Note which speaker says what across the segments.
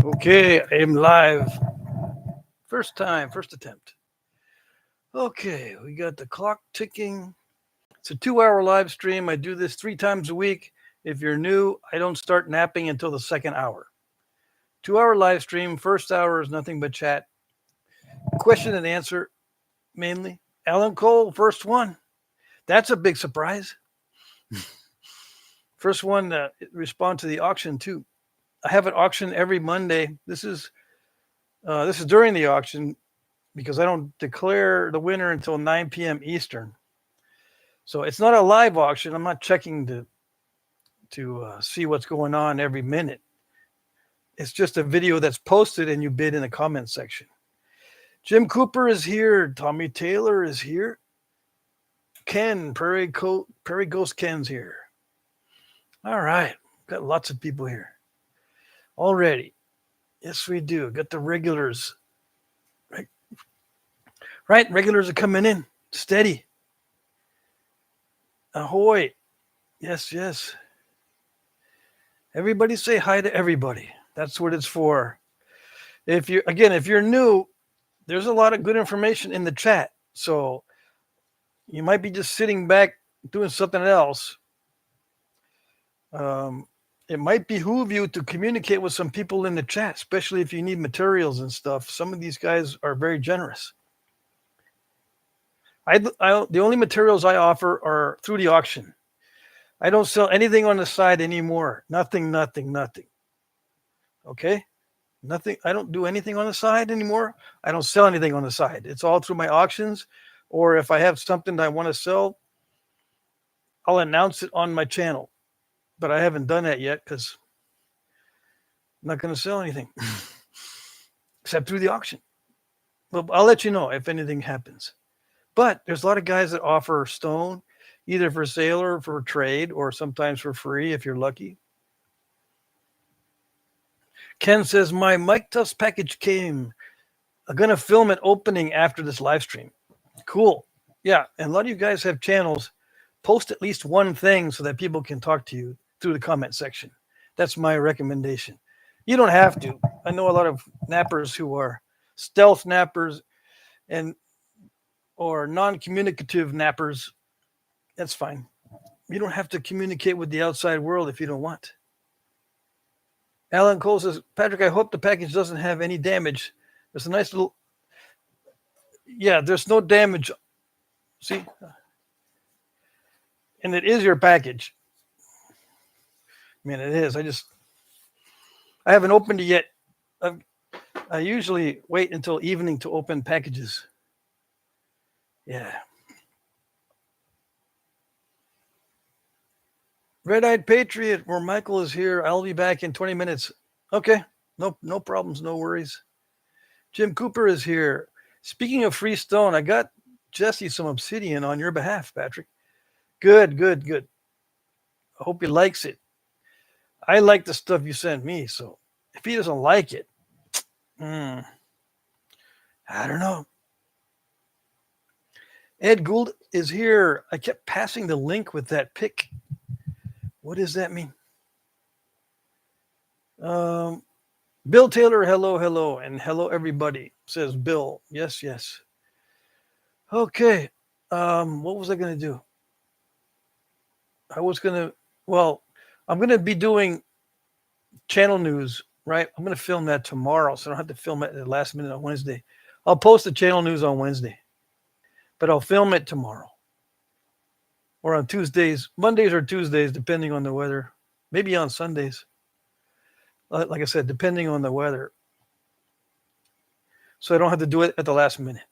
Speaker 1: Okay, I am live. First time, first attempt. Okay, we got the clock ticking. It's a 2 hour live stream. I do this 3 times a week. If you're new, I don't start napping until the second hour. 2 hour live stream. First hour is nothing but chat. Question and answer mainly. Alan Cole, first one. That's a big surprise. First one to respond to the auction too. I have an auction every Monday. This is during the auction because I don't declare the winner until 9 p.m. Eastern. So it's not a live auction. I'm not checking to see what's going on every minute. It's just a video that's posted and you bid in the comment section. Jim Cooper is here. Tommy Taylor is here. Ken, Prairie Ghost Ken's here. All right. Got lots of people here already. Yes, we do. Got the regulars. Right. Regulars are coming in. Steady. Ahoy. Yes. Everybody say hi to everybody. That's what it's for. If you're new, there's a lot of good information in the chat. So you might be just sitting back doing something else. It might behoove you to communicate with some people in the chat, especially if you need materials and stuff. Some of these guys are very generous. The only materials I offer are through the auction. I don't sell anything on the side anymore. Nothing. Okay? Nothing. I don't do anything on the side anymore. I don't sell anything on the side. It's all through my auctions. Or if I have something that I want to sell, I'll announce it on my channel. But I haven't done that yet because I'm not going to sell anything except through the auction. But I'll let you know if anything happens. But there's a lot of guys that offer stone, either for sale or for trade, or sometimes for free if you're lucky. Ken says, my Mike Tuss package came. I'm going to film it opening after this live stream. Cool. Yeah, and a lot of you guys have channels. Post at least one thing so that people can talk to you through the comment section. That's my recommendation. You don't have to. I know a lot of nappers who are stealth nappers or non-communicative nappers. That's fine. You don't have to communicate with the outside world if you don't want. Alan Cole says, Patrick, I hope the package doesn't have any damage. There's a nice little... Yeah, there's no damage. See? And it is your package. I mean, it is. I haven't opened it yet. I usually wait until evening to open packages. Yeah. Red-Eyed Patriot, where Michael is here. I'll be back in 20 minutes. Okay. No problems, no worries. Jim Cooper is here. Speaking of free stone, I got Jesse some obsidian on your behalf, Patrick. Good. I hope he likes it. I like the stuff you sent me, so if he doesn't like it, I don't know. Ed Gould is here. I kept passing the link with that pic. What does that mean? Bill Taylor, hello, and hello everybody, says Bill. Yes. Okay. What was I going to do? I'm going to be doing channel news, right? I'm going to film that tomorrow, so I don't have to film it at the last minute on Wednesday. I'll post the channel news on Wednesday, but I'll film it tomorrow. Or on Tuesdays, Mondays or Tuesdays, depending on the weather. Maybe on Sundays. Like I said, depending on the weather. So I don't have to do it at the last minute.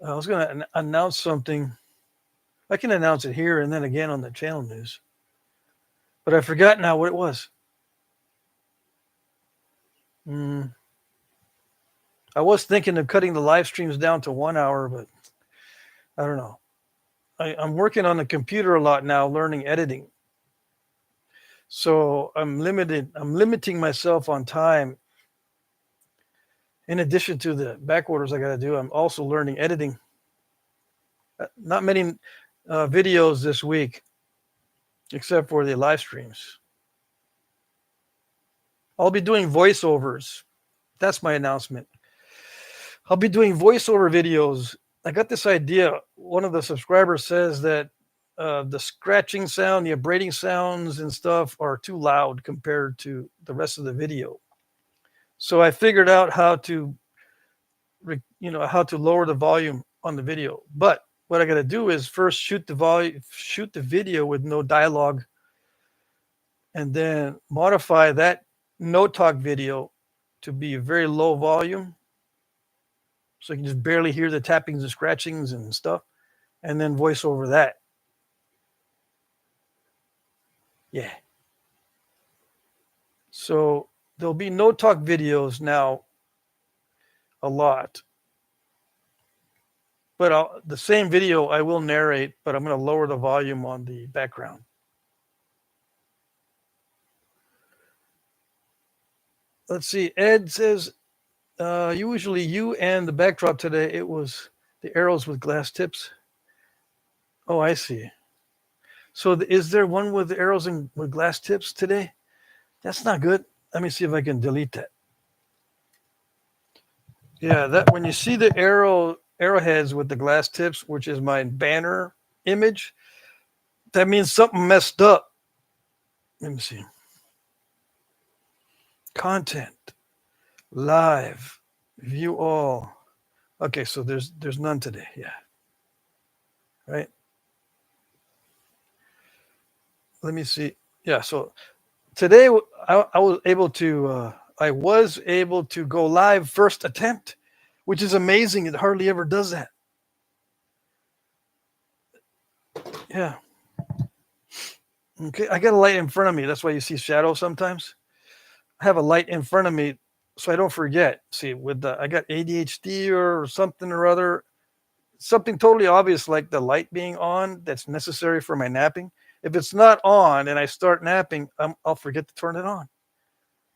Speaker 1: I was going to announce something. I can announce it here and then again on the channel news. But I forgot now what it was. I was thinking of cutting the live streams down to 1 hour, but I don't know. I'm working on the computer a lot now, learning editing. So I'm limiting myself on time. In addition to the back orders I got to do, I'm also learning editing. Not many videos this week. except for the live streams. I'll be doing voiceovers. That's my announcement. I'll be doing voiceover videos. I got this idea. One of the subscribers says that the scratching sound, the abrading sounds and stuff are too loud compared to the rest of the video. So I figured out how to, how to lower the volume on the video. But what I got to do is first shoot the video with no dialogue, and then modify that no talk video to be a very low volume, so you can just barely hear the tappings and scratchings and stuff, and then voice over that. Yeah. So there'll be no talk videos now a lot. But the same video I will narrate, but I'm going to lower the volume on the background. Let's see. Ed says, usually you and the backdrop today, it was the arrows with glass tips. Oh, I see. So is there one with arrows and with glass tips today? That's not good. Let me see if I can delete that. Yeah, that when you see the arrowheads with the glass tips, which is my banner image, that means something messed up. Let me see. Content, live, view all. Okay, so there's none today. Yeah. Right. Let me see. Yeah, so today I was able to go live first attempt, which is amazing. It hardly ever does that. Yeah. Okay, I got a light in front of me. That's why you see shadow sometimes. I have a light in front of me so I don't forget. See, I got ADHD or something or other, something totally obvious like the light being on that's necessary for my napping. If it's not on and I start napping, I'll forget to turn it on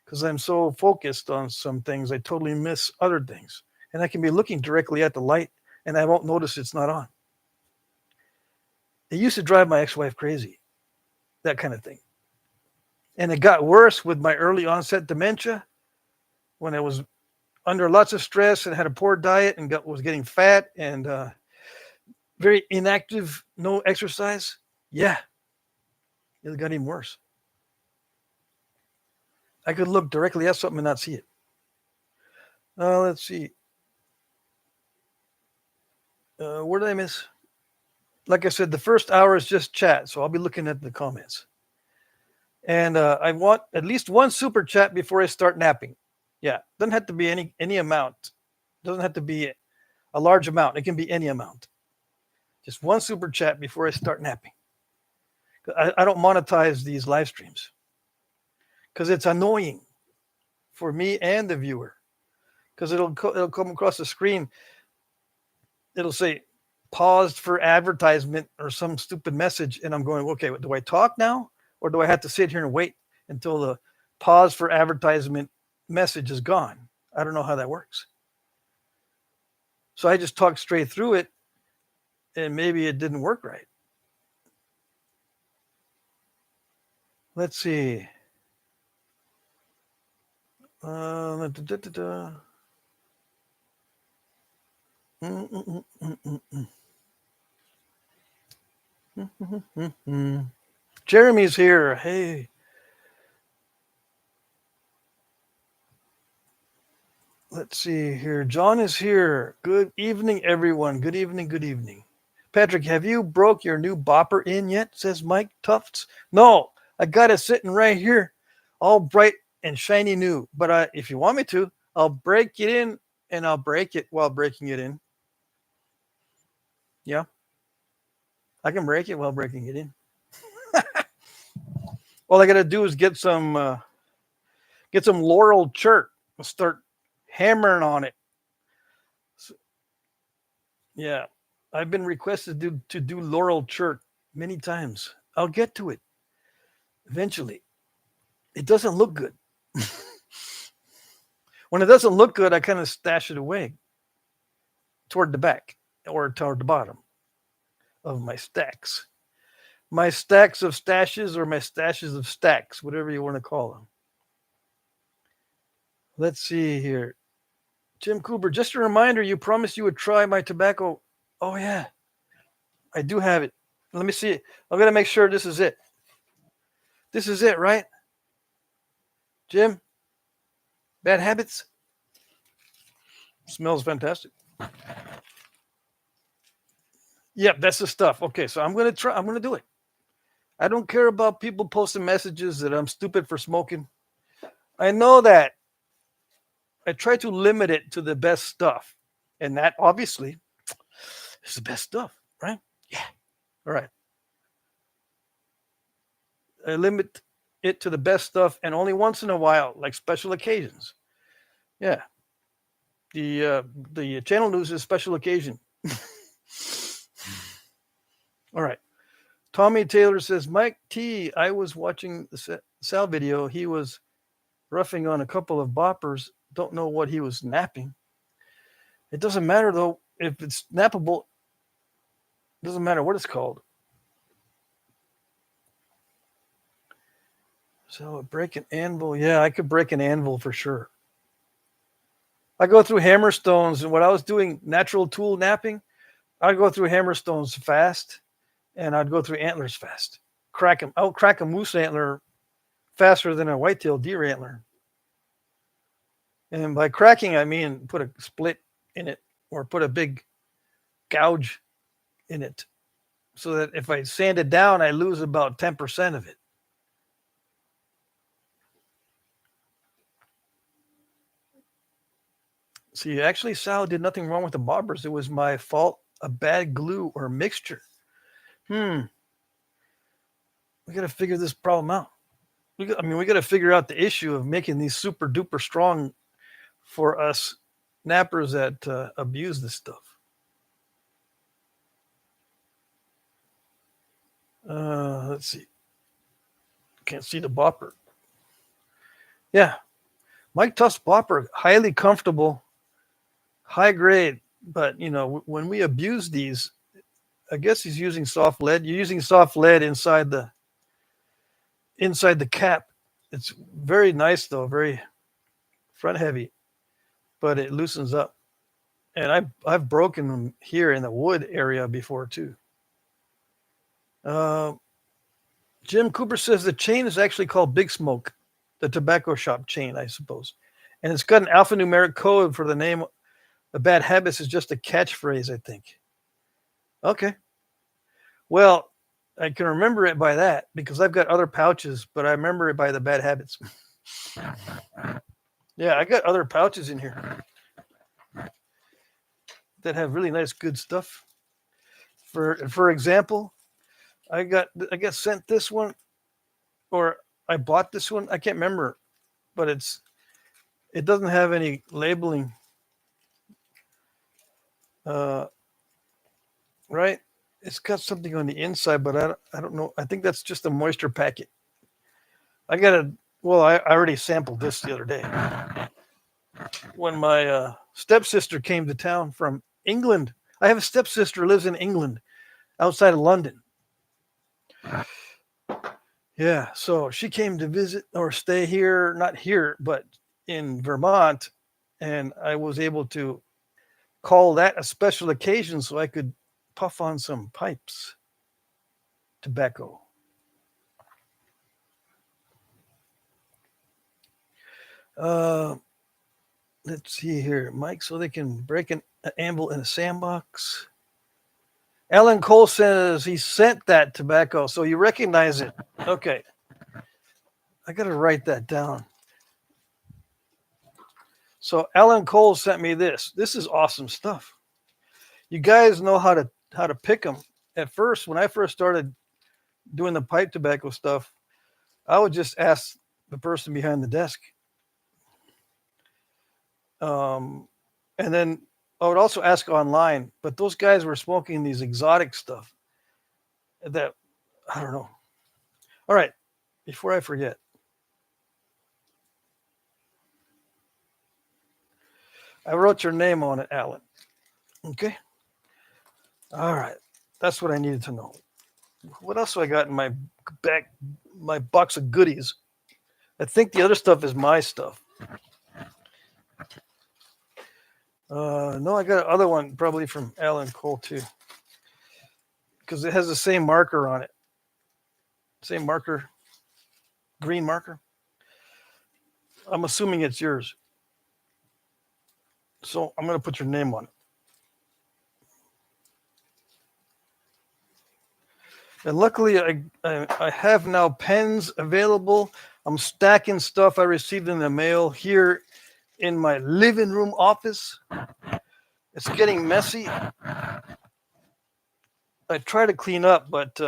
Speaker 1: because I'm so focused on some things, I totally miss other things. And I can be looking directly at the light and I won't notice it's not on. It used to drive my ex-wife crazy, that kind of thing. And it got worse with my early onset dementia when I was under lots of stress and had a poor diet and was getting fat and very inactive, no exercise. Yeah, it got even worse. I could look directly at something and not see it. Let's see. Where did I miss? Like I said, the first hour is just chat, so I'll be looking at the comments. And I want at least one super chat before I start napping. Yeah, doesn't have to be any amount. Doesn't have to be a large amount. It can be any amount. Just one super chat before I start napping. I don't monetize these live streams because it's annoying for me and the viewer. Because it'll come across the screen. It'll say paused for advertisement or some stupid message, and I'm going, okay, do I talk now, or do I have to sit here and wait until the pause for advertisement message is gone? I don't know how that works. So I just talked straight through it, and maybe it didn't work right. Let's see. Jeremy's here. Hey. Let's see here. John is here. Good evening, everyone. Good evening. Good evening. Patrick, have you broke your new bopper in yet? Says Mike Tufts. No, I got it sitting right here, all bright and shiny new. But if you want me to, I'll break it in and I'll break it while breaking it in. Yeah. I can break it while breaking it in. All I got to do is get some laurel chert and start hammering on it. So, yeah. I've been requested to do laurel chert many times. I'll get to it eventually. It doesn't look good. When it doesn't look good, I kind of stash it away toward the back or toward the bottom of my stacks. my stacks of stashes or my stashes of stacks, whatever you want to call them. Let's see here. Jim Cooper, just a reminder, you promised you would try my tobacco. Oh, yeah. I do have it. Let me see it. I'm going to make sure this is it. This is it, right? Jim? Bad habits? Smells fantastic. Yep, that's the stuff. Okay, so I'm going to try. I'm going to do it. I don't care about people posting messages that I'm stupid for smoking. I know that. I try to limit it to the best stuff. And that obviously is the best stuff, right? Yeah. All right. I limit it to the best stuff and only once in a while, like special occasions. Yeah. The channel news is special occasion. All right. Tommy Taylor says, Mike T, I was watching the Sal video. He was roughing on a couple of boppers. Don't know what he was napping. It doesn't matter, though. If it's nappable, it doesn't matter what it's called. So break an anvil. Yeah, I could break an anvil for sure. I go through hammerstones, and when I was doing natural tool napping, I'd go through hammerstones fast, and I'd go through antlers fast. Crack them. I'll crack a moose antler faster than a whitetail deer antler. And by cracking, I mean put a split in it or put a big gouge in it so that if I sand it down, I lose about 10% of it. See, actually, Sal did nothing wrong with the bobbers. It was my fault, a bad glue or mixture. We got to figure this problem out. We got to figure out the issue of making these super duper strong for us nappers that abuse this stuff. Let's see. Can't see the bopper. Yeah. Mike Tuff's bopper, highly comfortable, high grade. But, when we abuse these, I guess he's using soft lead. You're using soft lead inside the cap. It's very nice, though, very front heavy, but it loosens up. And I've broken them here in the wood area before, too. Jim Cooper says the chain is actually called Big Smoke, the tobacco shop chain, I suppose. And it's got an alphanumeric code for the name. The Bad Habits is just a catchphrase, I think. Okay. Well, I can remember it by that because I've got other pouches, but I remember it by the Bad Habits. Yeah, I got other pouches in here that have really nice, good stuff. For example, I got sent this one, or I bought this one. I can't remember, but it doesn't have any labeling. Right? It's got something on the inside, but I don't know. I think that's just a moisture packet. I already sampled this the other day when my stepsister came to town from England. I have a stepsister who lives in England, outside of London. Yeah, so she came to visit or stay here, not here, but in Vermont, and I was able to call that a special occasion so I could puff on some pipes, tobacco. Let's see here, Mike, so they can break an anvil in a sandbox. Alan Cole says he sent that tobacco, so you recognize it. Okay. I got to write that down. So Alan Cole sent me this. This is awesome stuff. You guys know how to pick them. At first, when I first started doing the pipe tobacco stuff, I would just ask the person behind the desk. And then I would also ask online, but those guys were smoking these exotic stuff that, I don't know. All right, before I forget. I wrote your name on it, Alan. Okay. All right. That's what I needed to know. What else do I got in my box of goodies? I think the other stuff is my stuff. No, I got another one probably from Alan Cole too, because it has the same marker on it. Same marker, green marker. I'm assuming it's yours. So I'm going to put your name on it. And luckily, I have now pens available. I'm stacking stuff I received in the mail here in my living room office. It's getting messy. I try to clean up, but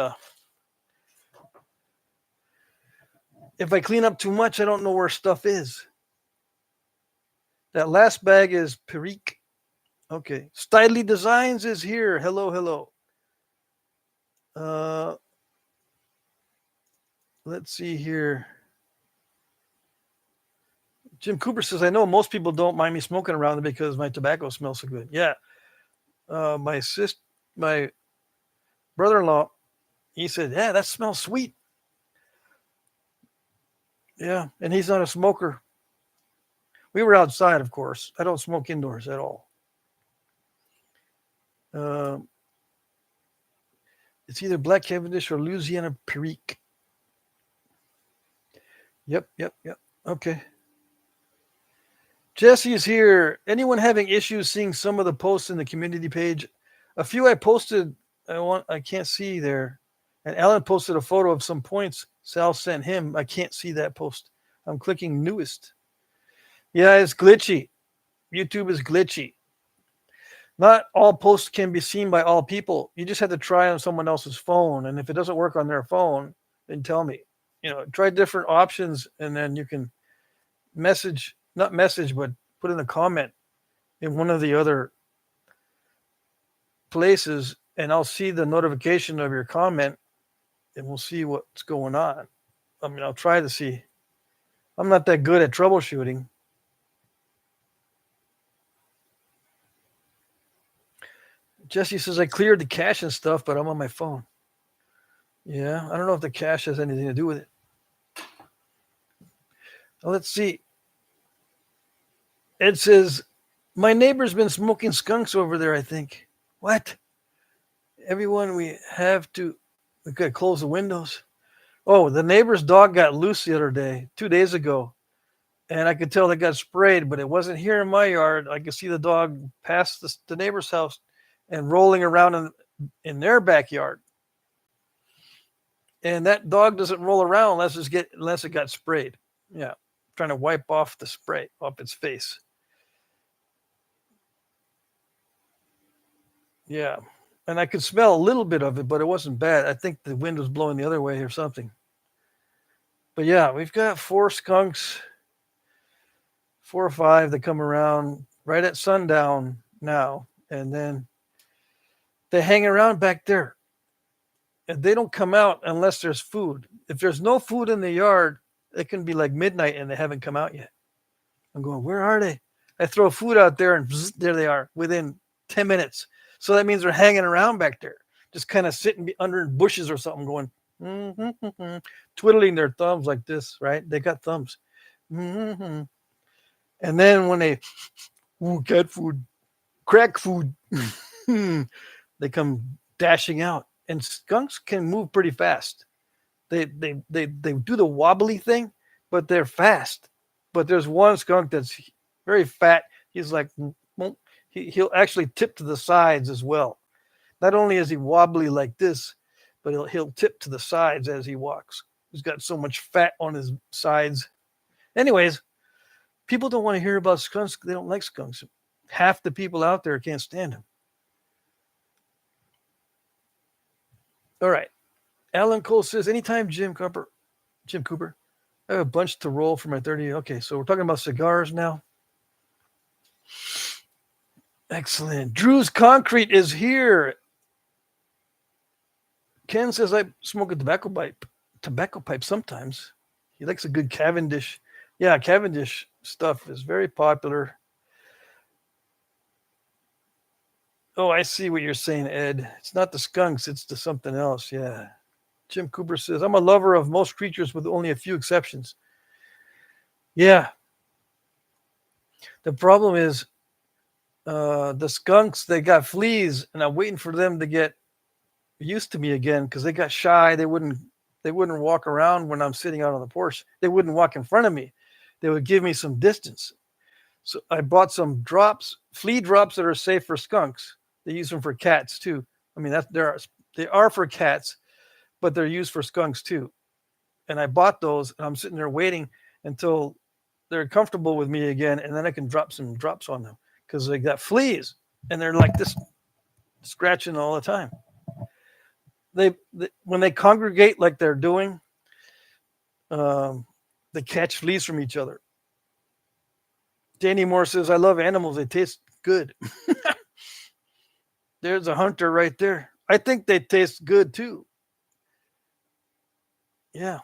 Speaker 1: if I clean up too much, I don't know where stuff is. That last bag is Perique. Okay. Styley Designs is here. Hello, hello. Let's see here. Jim Cooper says, I know most people don't mind me smoking around it because my tobacco smells so good. Yeah. My brother-in-law, he said, yeah, that smells sweet. Yeah. And he's not a smoker. We were outside, of course. I don't smoke indoors at all. It's either Black Cavendish or Louisiana Perique. Yep. Okay. Jesse is here. Anyone having issues seeing some of the posts in the community page? A few I posted, I can't see there. And Alan posted a photo of some points Sal sent him. I can't see that post. I'm clicking newest. Yeah, it's glitchy. YouTube is glitchy. Not all posts can be seen by all people. You just have to try on someone else's phone. And if it doesn't work on their phone, then tell me. Try different options, and then you can not message, but put in a comment in one of the other places, and I'll see the notification of your comment, and we'll see what's going on. I mean, I'll try to see. I'm not that good at troubleshooting. Jesse says, I cleared the cache and stuff, but I'm on my phone. Yeah, I don't know if the cache has anything to do with it. Well, let's see. Ed says, my neighbor's been smoking skunks over there, I think. What? Everyone, we got to close the windows. Oh, the neighbor's dog got loose the other day, 2 days ago. And I could tell they got sprayed, but it wasn't here in my yard. I could see the dog past the neighbor's house and rolling around in their backyard. And that dog doesn't roll around unless it got sprayed. Yeah, trying to wipe off the spray off its face. Yeah, and I could smell a little bit of it, but it wasn't bad. I think the wind was blowing the other way or something. But yeah, we've got 4 skunks, 4 or 5 that come around right at sundown now, and then they hang around back there. And they don't come out unless there's food. If there's no food in the yard, it can be like midnight and they haven't come out yet. I'm going, where are they? I throw food out there and there they are within 10 minutes. So that means they're hanging around back there, just kind of sitting under bushes or something going, twiddling their thumbs like this, right? They got thumbs. And then when they, cat food, crack food, they come dashing out. And skunks can move pretty fast. They do the wobbly thing, but they're fast. But there's one skunk that's very fat. He's like, he'll actually tip to the sides as well. Not only is he wobbly like this, but he'll tip to the sides as he walks. He's got so much fat on his sides. Anyways, people don't want to hear about skunks. They don't like skunks. Half the people out there can't stand them. All right. Alan Cole says, anytime Jim Cooper, I have a bunch to roll for my 30. Okay, so we're talking about cigars now. Excellent. Drew's Concrete is here. Ken says, I smoke a tobacco pipe sometimes. He likes a good Cavendish. Yeah, Cavendish stuff is very popular. Oh, I see what you're saying, Ed. It's not the skunks, it's the something else. Yeah. Jim Cooper says, I'm a lover of most creatures with only a few exceptions. Yeah. The problem is the skunks, they got fleas, and I'm waiting for them to get used to me again because they got shy. They wouldn't walk around when I'm sitting out on the porch. They wouldn't walk in front of me. They would give me some distance. So I bought some drops, flea drops that are safe for skunks. They use them for cats too. I mean, they are for cats, but they're used for skunks too. And I bought those, and I'm sitting there waiting until they're comfortable with me again, and then I can drop some drops on them because they got fleas, and they're like this, scratching all the time. They when they congregate like they're doing, they catch fleas from each other. Danny Moore says, I love animals. They taste good. There's a hunter right there. I think they taste good too. Yeah.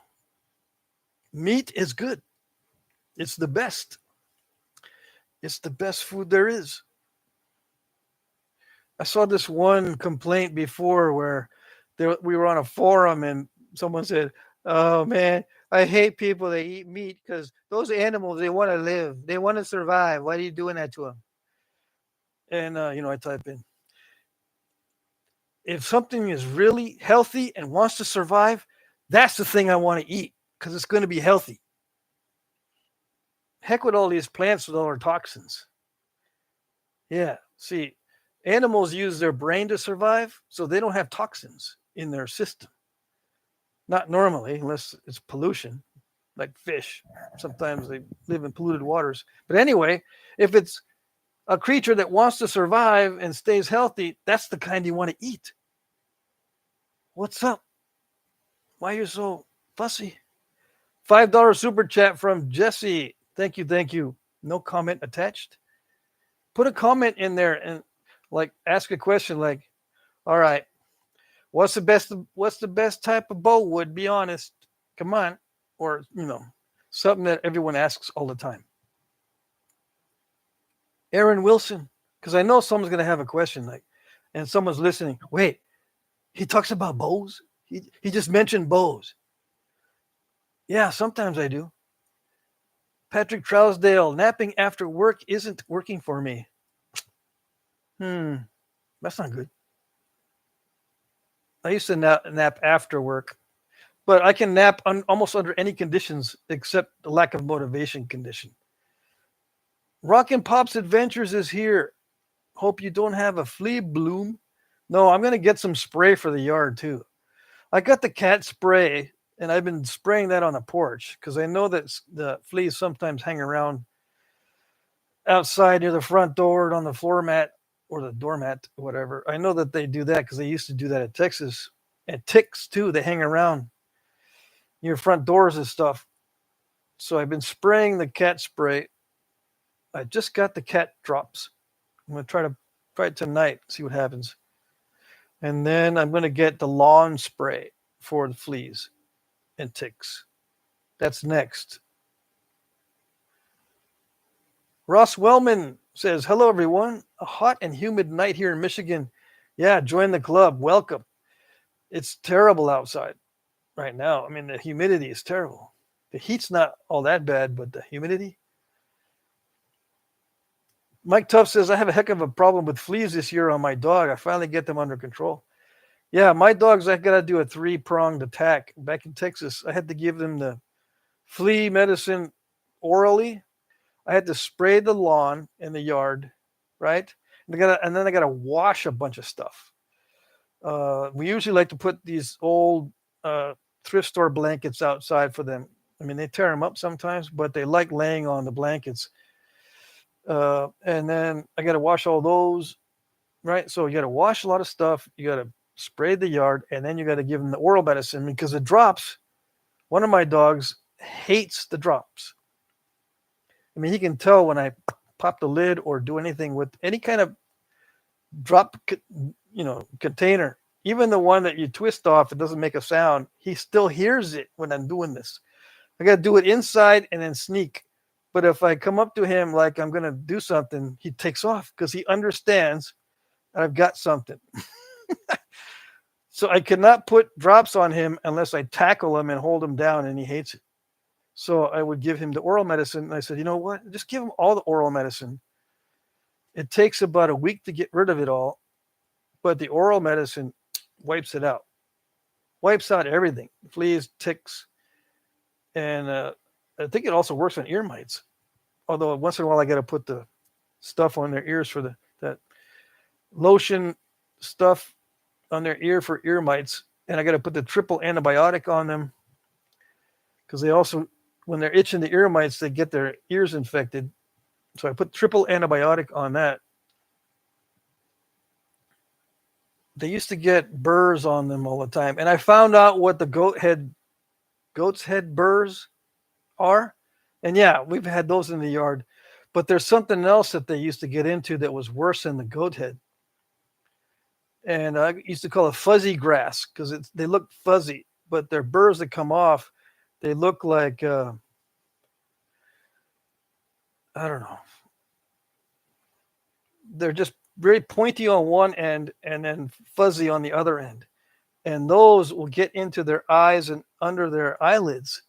Speaker 1: Meat is good. It's the best. It's the best food there is. I saw this one complaint before where we were on a forum and someone said, oh man, I hate people that eat meat because those animals, they want to live. They want to survive. Why are you doing that to them? And, I type in, if something is really healthy and wants to survive, that's the thing I want to eat because it's going to be healthy. Heck with all these plants with all their toxins. Yeah. See, animals use their brain to survive, so they don't have toxins in their system. Not normally, unless it's pollution, like fish. Sometimes they live in polluted waters. But anyway, if it's a creature that wants to survive and stays healthy, that's the kind you want to eat. What's up? Why are you so fussy? $5 super chat from Jesse. Thank you. No comment attached. Put a comment in there and ask a question like, all right, what's the best type of bow wood? Be honest. Come on. Or, something that everyone asks all the time. Aaron Wilson, because I know someone's going to have a question and someone's listening. Wait, he talks about bows? He just mentioned bows. Yeah, sometimes I do. Patrick Trousdale, napping after work isn't working for me. That's not good. I used to nap after work, but I can nap almost under any conditions except the lack of motivation condition. Rockin' Pops Adventures is here. Hope you don't have a flea bloom. No, I'm going to get some spray for the yard too. I got the cat spray, and I've been spraying that on the porch because I know that the fleas sometimes hang around outside near the front door and on the floor mat or the doormat, whatever. I know that they do that because they used to do that in Texas. And ticks too, they hang around near front doors and stuff. So I've been spraying the cat spray. I just got the cat drops. I'm going to try it tonight, see what happens. And then I'm going to get the lawn spray for the fleas and ticks. That's next. Ross Wellman says, hello, everyone. A hot and humid night here in Michigan. Yeah, join the club. Welcome. It's terrible outside right now. I mean, the humidity is terrible. The heat's not all that bad, but the humidity. Mike Tuff says, I have a heck of a problem with fleas this year on my dog. I finally get them under control. Yeah, my dogs, I got to do a 3-pronged attack. Back in Texas, I had to give them the flea medicine orally. I had to spray the lawn in the yard, right? And then I got to wash a bunch of stuff. We usually like to put these old thrift store blankets outside for them. I mean, they tear them up sometimes, but they like laying on the blankets. And then I got to wash all those, right? So you got to wash a lot of stuff. You got to spray the yard, and then you got to give them the oral medicine because the drops, one of my dogs hates the drops. I mean, he can tell when I pop the lid or do anything with any kind of drop, container, even the one that you twist off, it doesn't make a sound. He still hears it when I'm doing this. I got to do it inside and then sneak. But if I come up to him like I'm going to do something, he takes off because he understands I've got something. So I cannot put drops on him unless I tackle him and hold him down, and he hates it. So I would give him the oral medicine. And I said, you know what? Just give him all the oral medicine. It takes about a week to get rid of it all, but the oral medicine wipes it out, wipes out everything, fleas, ticks, and I think it also works on ear mites. Although once in a while I got to put the stuff on their ears for that lotion stuff on their ear for ear mites, and I got to put the triple antibiotic on them because they also, when they're itching the ear mites, they get their ears infected. So I put triple antibiotic on that. They used to get burrs on them all the time, and I found out what the goat's head burrs are. And yeah, we've had those in the yard, but there's something else that they used to get into that was worse than the goat head. And I used to call it fuzzy grass because they look fuzzy, but they're burrs that come off. They look like I don't know. They're just very pointy on one end and then fuzzy on the other end. And those will get into their eyes and under their eyelids.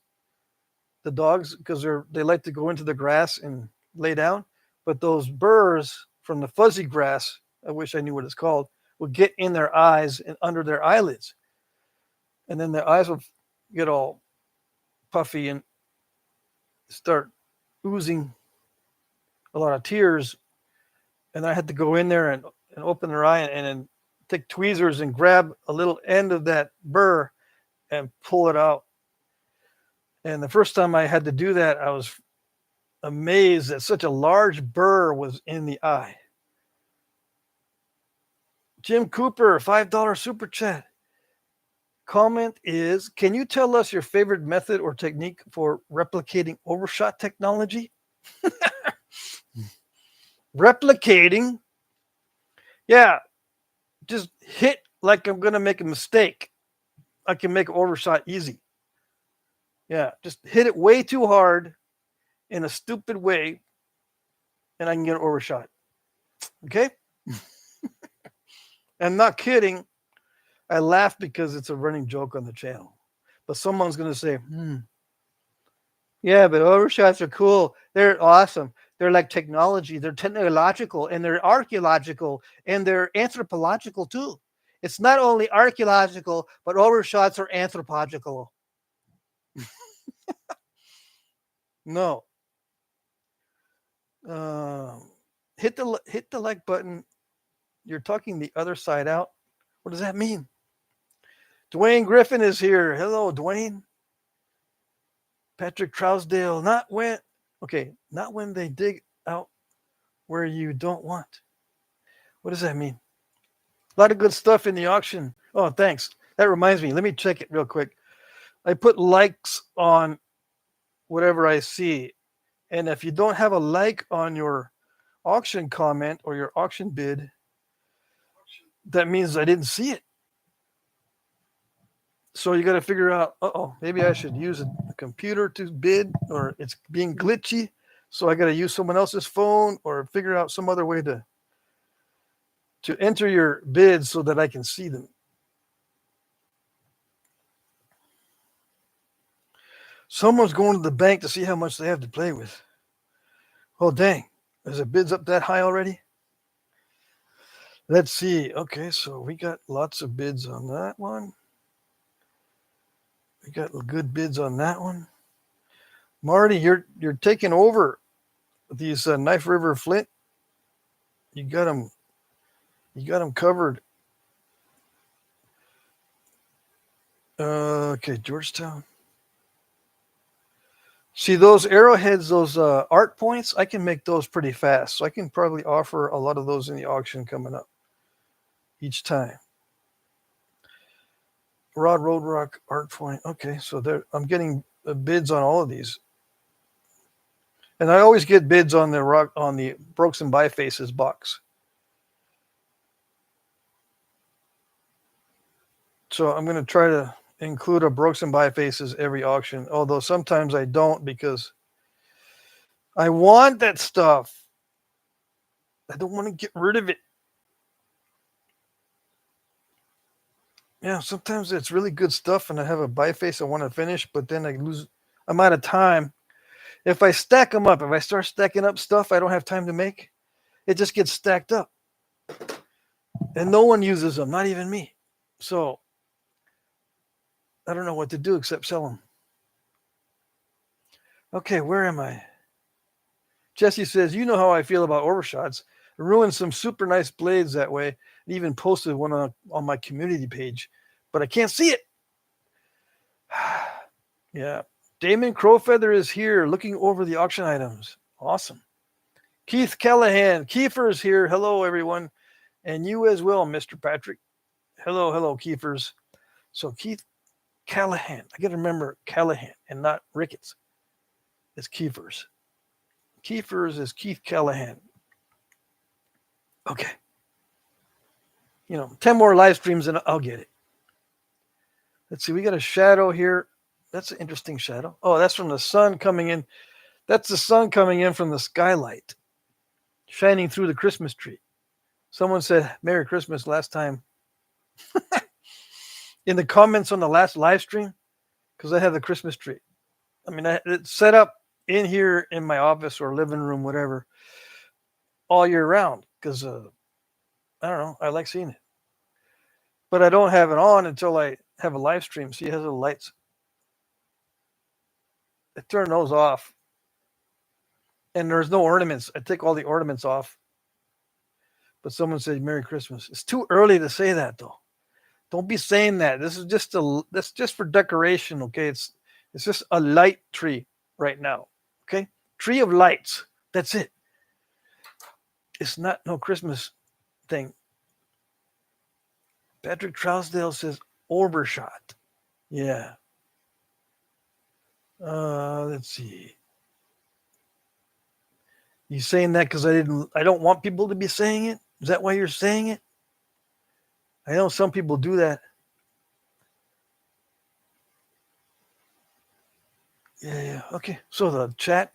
Speaker 1: The dogs, because they like to go into the grass and lay down. But those burrs from the fuzzy grass, I wish I knew what it's called, will get in their eyes and under their eyelids. And then their eyes will get all puffy and start oozing a lot of tears. And I had to go in there and open their eye and then take tweezers and grab a little end of that burr and pull it out. And the first time I had to do that, I was amazed that such a large burr was in the eye. Jim Cooper, $5 super chat. Comment is, can you tell us your favorite method or technique for replicating overshot technology? Replicating? Yeah, just hit like I'm going to make a mistake. I can make overshot easy. Yeah, just hit it way too hard in a stupid way, and I can get an overshot. Okay? I'm not kidding. I laugh because it's a running joke on the channel. But someone's going to say, yeah, but overshots are cool. They're awesome. They're like technology. They're technological, and they're archaeological, and they're anthropological too. It's not only archaeological, but overshots are anthropological. No. Hit the like button. You're talking the other side out. What does that mean? Dwayne Griffin is here. Hello, Dwayne. Patrick Trousdale. Not when they dig out where you don't want. What does that mean? A lot of good stuff in the auction. Oh, thanks. That reminds me. Let me check it real quick. I put likes on whatever I see. And if you don't have a like on your auction comment or your auction bid, that means I didn't see it. So you got to figure out, maybe I should use a computer to bid, or it's being glitchy. So I got to use someone else's phone or figure out some other way to enter your bids so that I can see them. Someone's going to the bank to see how much they have to play with. Oh, dang. Is the bids up that high already? Let's see. Okay, so we got lots of bids on that one. We got good bids on that one. Marty, you're taking over these Knife River Flint. You got them covered. Okay, Georgetown. See those arrowheads, those art points? I can make those pretty fast. So I can probably offer a lot of those in the auction coming up each time. Rod Road Rock art point. Okay, so I'm getting bids on all of these. And I always get bids on the Brooks and Bifaces box. So I'm going to try to include a Brooks and Bifaces every auction, although sometimes I don't because I want that stuff. I don't want to get rid of it. Yeah, sometimes it's really good stuff, and I have a biface I want to finish, but then I'm out of time. If I stack them up, if I start stacking up stuff I don't have time to make, it just gets stacked up, and no one uses them, not even me. So I don't know what to do except sell them. Okay, where am I? Jesse says, you know how I feel about overshots. I ruined some super nice blades that way, and even posted one on my community page, but I can't see it. Yeah. Damon Crowfeather is here looking over the auction items. Awesome. Keith Callahan. Kiefer is here. Hello, everyone. And you as well, Mr. Patrick. Hello, Kiefers. So Keith Callahan. I got to remember Callahan and not Ricketts. It's Kiefers. Kiefers is Keith Callahan. Okay. 10 more live streams and I'll get it. Let's see. We got a shadow here. That's an interesting shadow. Oh, that's from the sun coming in. That's the sun coming in from the skylight, shining through the Christmas tree. Someone said Merry Christmas last time in the comments on the last live stream, because I have the Christmas tree. I mean, it's set up in here in my office or living room, whatever, all year round, because I don't know, I like seeing it. But I don't have it on until I have a live stream. See, it has the lights. I turn those off. And there's no ornaments. I take all the ornaments off. But someone said Merry Christmas. It's too early to say that, though. Don't be saying that. That's just for decoration, okay? It's just a light tree right now, okay? Tree of lights. That's it. It's not no Christmas thing. Patrick Trousdale says Overshot. Yeah. Let's see. You saying that because I don't want people to be saying it? Is that why you're saying it? I know some people do that. Yeah. Okay. So the chat,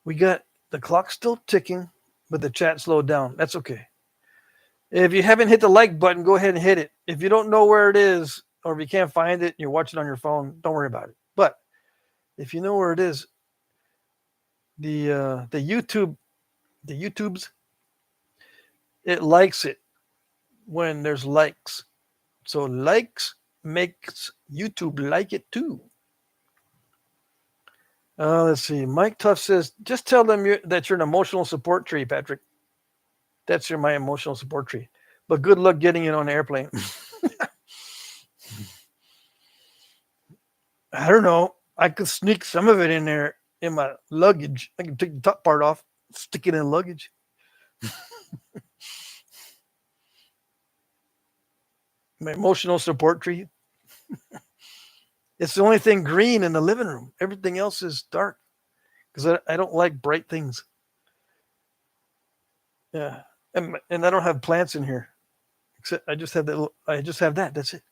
Speaker 1: we got the clock still ticking, but the chat slowed down. That's okay. If you haven't hit the like button, go ahead and hit it. If you don't know where it is, or if you can't find it and you're watching on your phone, don't worry about it. But if you know where it is, the YouTubes, it likes it when there's likes. So likes makes YouTube like it too. Let's see. Mike Tuff says, just tell them that you're an emotional support tree, Patrick. That's my emotional support tree. But good luck getting it on the airplane. I don't know. I could sneak some of it in there in my luggage. I can take the top part off, stick it in luggage. My emotional support tree. It's the only thing green in the living room. Everything else is dark because I don't like bright things. Yeah, and I don't have plants in here. Except I just have that. I just have that. That's it.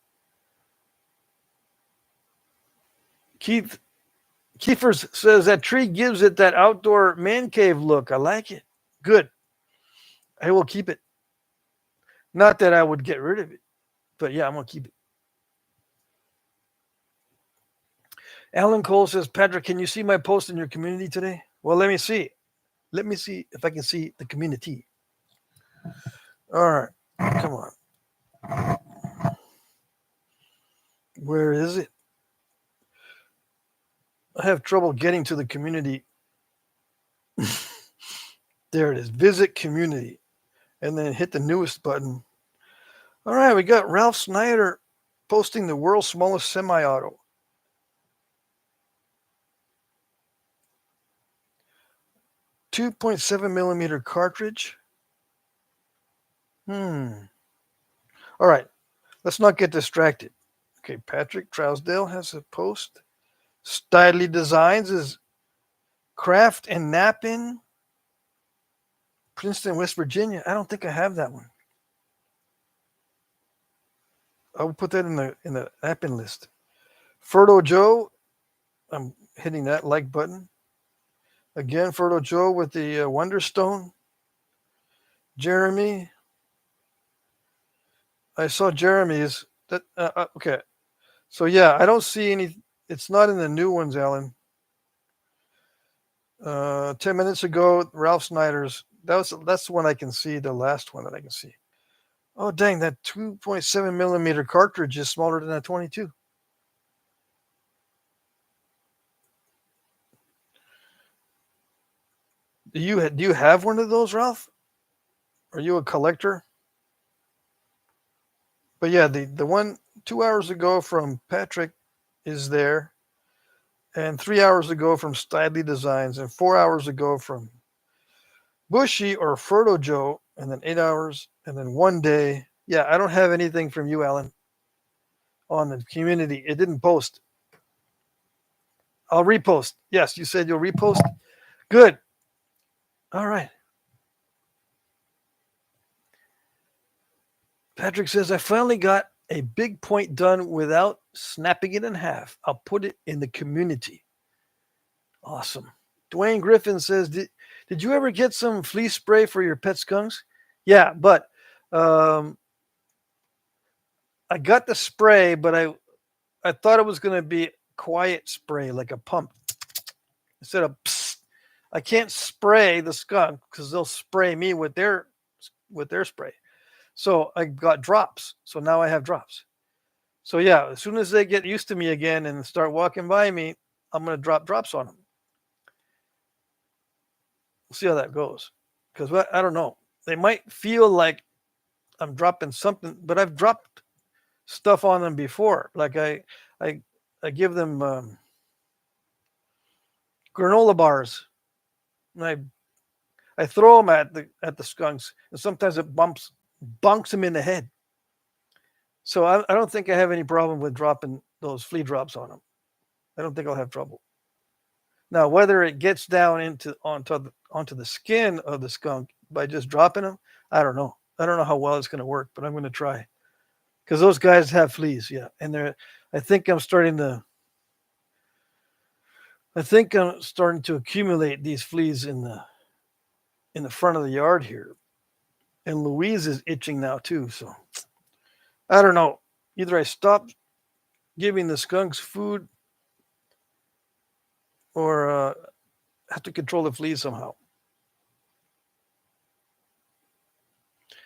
Speaker 1: Kiefers says that tree gives it that outdoor man cave look. I like it. Good. I will keep it. Not that I would get rid of it, but yeah, I'm gonna keep it. Alan Cole says, Patrick, can you see my post in your community today? Well, let me see. Let me see if I can see the community. All right. Come on. Where is it? I have trouble getting to the community. There it is. Visit community. And then hit the newest button. All right. We got Ralph Snyder posting the world's smallest semi-auto. .7mm cartridge. All right. Let's not get distracted. Okay. Patrick Trousdale has a post. Styley Designs is Craft and Knapping, Princeton, West Virginia. I don't think I have that one. I'll put that in the Knapping list. Ferdo Joe, I'm hitting that like button. Again, Ferdo Joe with the Wonderstone. Jeremy. I saw Jeremy's That okay. So yeah, I don't see any. It's not in the new ones, Alan. 10 minutes ago, Ralph Snyder's. That's the one I can see. The last one that I can see. Oh dang! That 2.7 millimeter cartridge is smaller than that 22. Do you have one of those, Ralph? Are you a collector? But yeah, the one 2 hours ago from Patrick is there, and 3 hours ago from Stidley Designs, and 4 hours ago from Bushy or Frodo Joe, and then 8 hours, and then one day. Yeah, I don't have anything from you, Alan, on the community. It didn't post. I'll repost. Yes, you said you'll repost. Good. All right. Patrick says, I finally got a big point done without snapping it in half. I'll put it in the community. Awesome. Dwayne Griffin says, did you ever get some flea spray for your pet skunks? Yeah, but I got the spray, but I thought it was going to be quiet spray, like a pump. Instead of psst, I can't spray the skunk because they'll spray me with their spray. So I got drops. So now I have drops. So yeah, as soon as they get used to me again and start walking by me, I'm going to drop drops on them. We'll see how that goes. Because I don't know. They might feel like I'm dropping something, but I've dropped stuff on them before. Like I give them granola bars, and I throw them at the skunks, and sometimes it bunks them in the head. So I don't think I have any problem with dropping those flea drops on them. I don't think I'll have trouble. Now, whether it gets down onto the skin of the skunk by just dropping them, I don't know. I don't know how well it's going to work, but I'm going to try. Because those guys have fleas, yeah. And I think I'm starting to accumulate these fleas in the front of the yard here. And Louise is itching now too, so I don't know. Either I stop giving the skunks food or have to control the fleas somehow.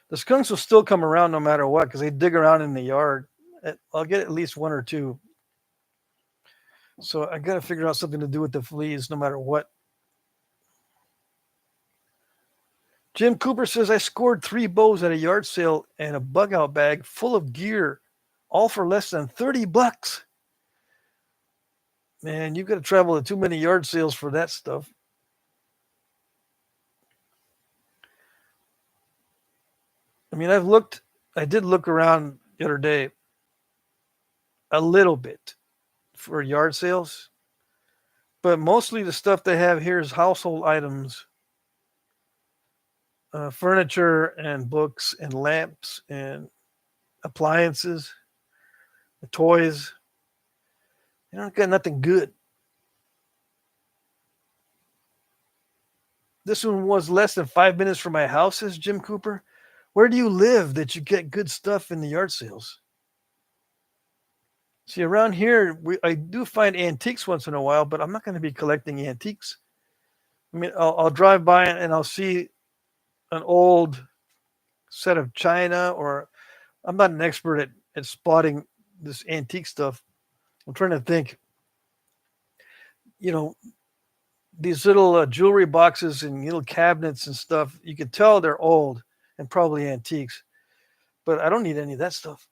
Speaker 1: The skunks will still come around no matter what because they dig around in the yard. I'll get at least one or two. So I got to figure out something to do with the fleas no matter what. Jim Cooper says, I scored 3 bows at a yard sale and a bug out bag full of gear, all for less than $30. Man, you've got to travel to too many yard sales for that stuff. I mean, I did look around the other day a little bit for yard sales, but mostly the stuff they have here is household items, furniture and books and lamps and appliances, toys. You don't got nothing good. This one was less than 5 minutes from my house, says Jim Cooper. Where do you live that you get good stuff in the yard sales? See, around here, I do find antiques once in a while, but I'm not going to be collecting antiques. I mean, I'll drive by and I'll see an old set of china, or I'm not an expert at spotting this antique stuff. I'm trying to think. You know, these little jewelry boxes and little cabinets and stuff, you can tell they're old and probably antiques, but I don't need any of that stuff.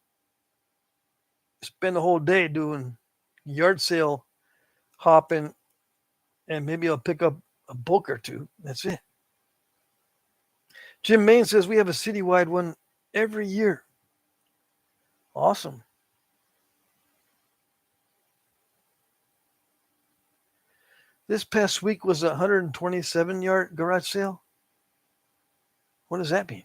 Speaker 1: Spend the whole day doing yard sale hopping, and maybe I'll pick up a book or two. That's it. Jim Main says we have a citywide one every year. Awesome. This past week was a 127 yard garage sale. What does that mean?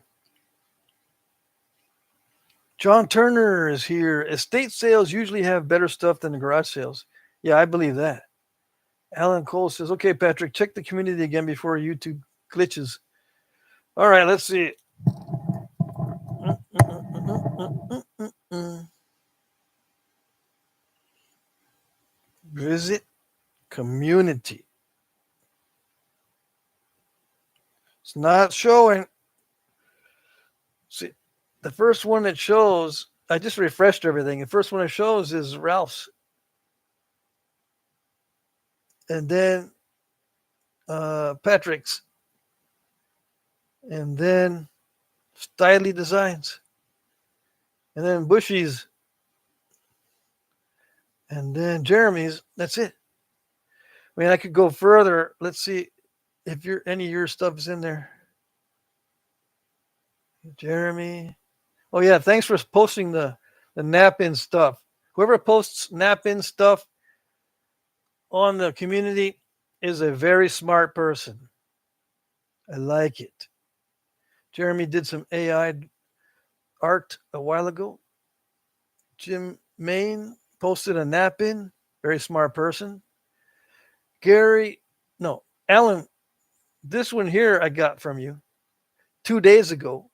Speaker 1: John Turner is here. Estate sales usually have better stuff than the garage sales. Yeah, I believe that. Alan Cole says, okay, Patrick, check the community again before YouTube glitches. All right, let's see. Visit community. It's not showing. See, the first one that shows, I just refreshed everything. The first one it shows is Ralph's. And then Patrick's. And then Styly Designs. And then Bushy's. And then Jeremy's. That's it. I mean, I could go further. Let's see if any of your stuff is in there. Jeremy. Oh, yeah. Thanks for posting the nap-in stuff. Whoever posts nap-in stuff on the community is a very smart person. I like it. Jeremy did some AI art a while ago. Jim Main posted a nap-in. Very smart person. Alan, this one here I got from you 2 days ago.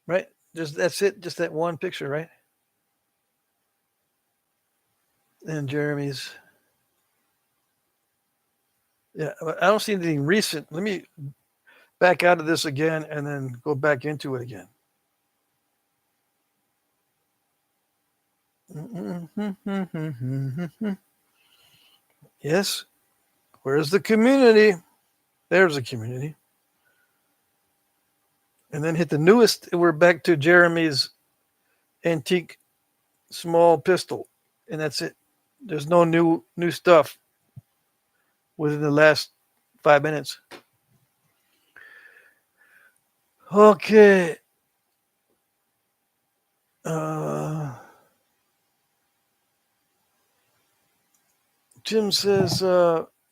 Speaker 1: Right? That's it. Just that one picture, right? And Jeremy's. Yeah, I don't see anything recent. Let me back out of this again and then go back into it again. Yes. Where's the community? There's the community. And then hit the newest. We're back to Jeremy's antique small pistol. And that's it. There's no new stuff within the last 5 minutes. Okay. Jim says,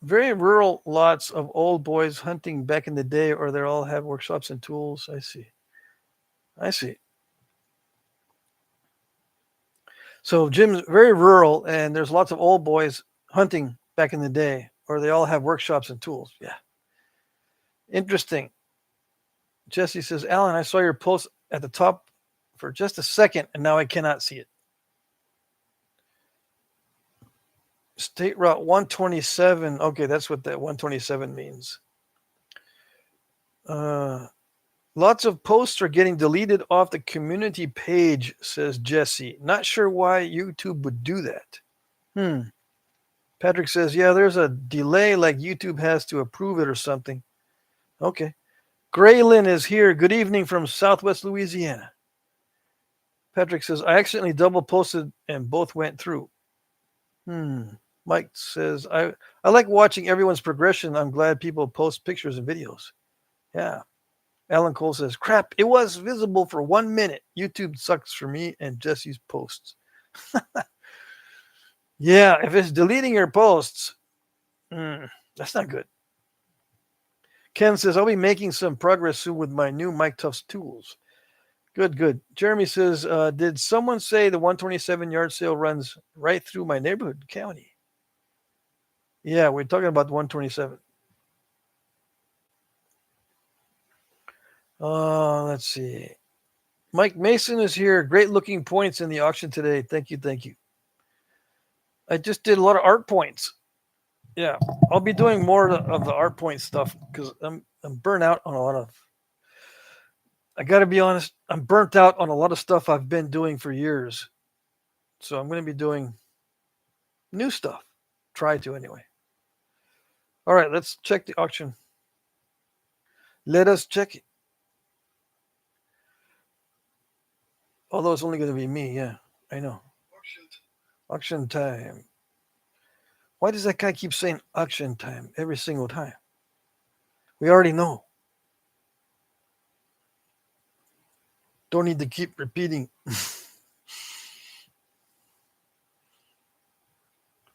Speaker 1: very rural lots of old boys hunting back in the day, or they all have workshops and tools. I see. So Jim's very rural, and there's lots of old boys hunting back in the day, or they all have workshops and tools. Yeah. Interesting. Jesse says, Alan, I saw your post at the top for just a second, and now I cannot see it. State Route 127. Okay, that's what that 127 means. Lots of posts are getting deleted off the community page, says Jesse. Not sure why YouTube would do that. Patrick says, yeah, there's a delay like YouTube has to approve it or something. Okay. Graylin is here. Good evening from Southwest Louisiana. Patrick says, I accidentally double posted and both went through. Mike says, I like watching everyone's progression. I'm glad people post pictures and videos. Yeah. Alan Cole says, crap, it was visible for 1 minute. YouTube sucks for me and Jesse's posts. Yeah, if it's deleting your posts, that's not good. Ken says, I'll be making some progress soon with my new Mike Tufts tools. Good. Jeremy says, did someone say the 127 yard sale runs right through my neighborhood county? Yeah, we're talking about the 127. Let's see. Mike Mason is here. Great looking points in the auction today. Thank you. I just did a lot of art points. Yeah, I'll be doing more of the art point stuff because I'm burnt out on a lot of. I got to be honest, I'm burnt out on a lot of stuff I've been doing for years. So I'm going to be doing new stuff. Try to anyway. All right, let's check the auction. Let us check it. Although it's only going to be me, yeah, I know. Auction time. Why does that guy keep saying auction time every single time? We already know. Don't need to keep repeating.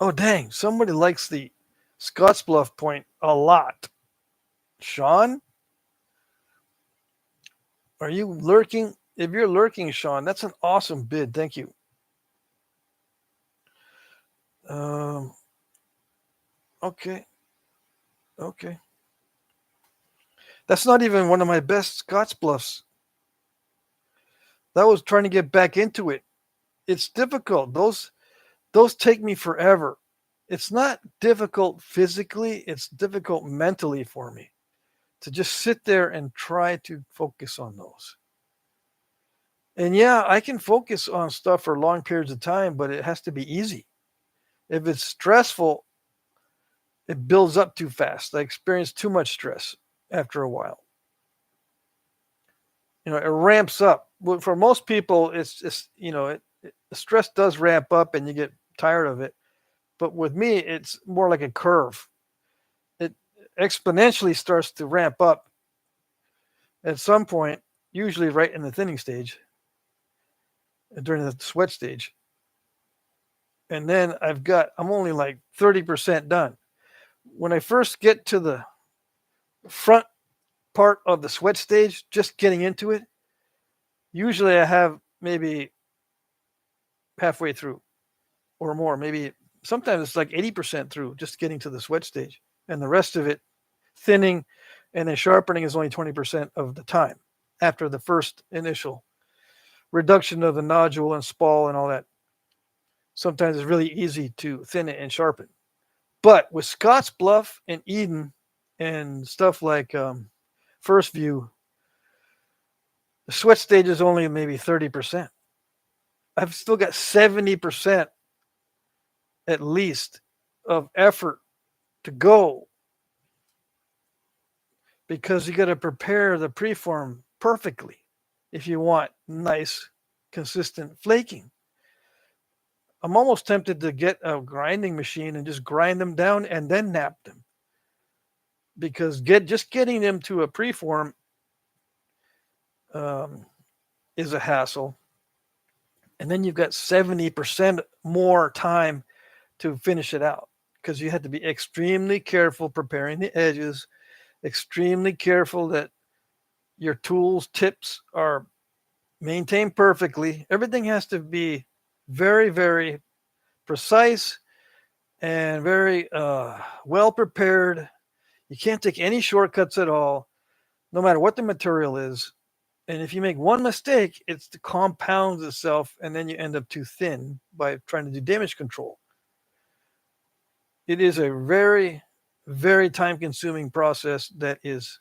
Speaker 1: Oh, dang. Somebody likes the Scottsbluff point a lot. Sean? Are you lurking? If you're lurking, Sean, that's an awesome bid. Thank you. Okay. That's not even one of my best Scottsbluffs. That was trying to get back into it. It's difficult. Those those take me forever. It's not difficult physically, it's difficult mentally for me to just sit there and try to focus on those. And yeah, I can focus on stuff for long periods of time, but it has to be easy. If it's stressful, it builds up too fast. I experience too much stress after a while. It ramps up. For most people, it's just, the stress does ramp up and you get tired of it. But with me, it's more like a curve. It exponentially starts to ramp up at some point, usually right in the thinning stage, during the sweat stage. And then I'm only like 30% done. When I first get to the front part of the sweat stage, just getting into it, usually I have maybe halfway through or more. Maybe sometimes it's like 80% through just getting to the sweat stage. And the rest of it, thinning and then sharpening, is only 20% of the time after the first initial reduction of the nodule and spall and all that. Sometimes it's really easy to thin it and sharpen. But with Scotts Bluff and Eden and stuff like First View, the sweat stage is only maybe 30%. I've still got 70% at least of effort to go, because you got to prepare the preform perfectly if you want nice, consistent flaking. I'm almost tempted to get a grinding machine and just grind them down and then knap them, because just getting them to a preform is a hassle. And then you've got 70% more time to finish it out, because you had to be extremely careful preparing the edges, extremely careful that your tools tips are maintained perfectly. Everything has to be very, very precise and very well prepared. You can't take any shortcuts at all, no matter what the material is. And if you make one mistake, it compounds itself, and then you end up too thin by trying to do damage control. It is a very, very time-consuming process that is,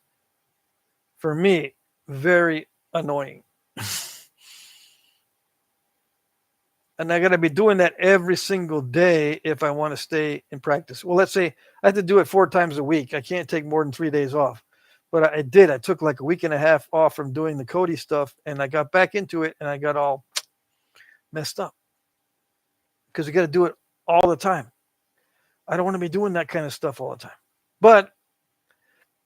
Speaker 1: for me, very annoying. And I got to be doing that every single day if I want to stay in practice. Well, let's say I have to do it 4 times a week. I can't take more than 3 days off. But I did. I took like a week and a half off from doing the Cody stuff, and I got back into it, and I got all messed up, because you got to do it all the time. I don't want to be doing that kind of stuff all the time. But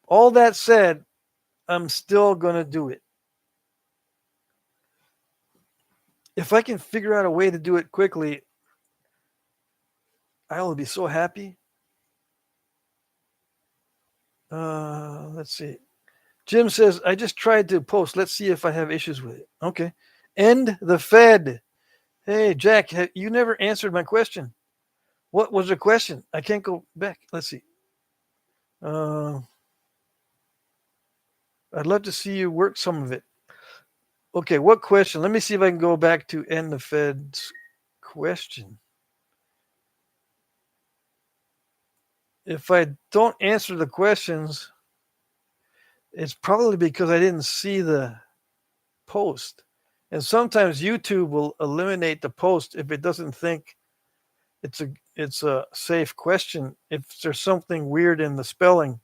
Speaker 1: all that said, I'm still going to do it. If I can figure out a way to do it quickly, I will be so happy. Let's see. Jim says, I just tried to post. Let's see if I have issues with it. Okay. End the Fed. Hey, Jack, you never answered my question. What was the question? I can't go back. Let's see. I'd love to see you work some of it. Okay, what question? Let me see if I can go back to End the Fed's question. If I don't answer the questions, it's probably because I didn't see the post. And sometimes YouTube will eliminate the post if it doesn't think it's a safe question. If there's something weird in the spelling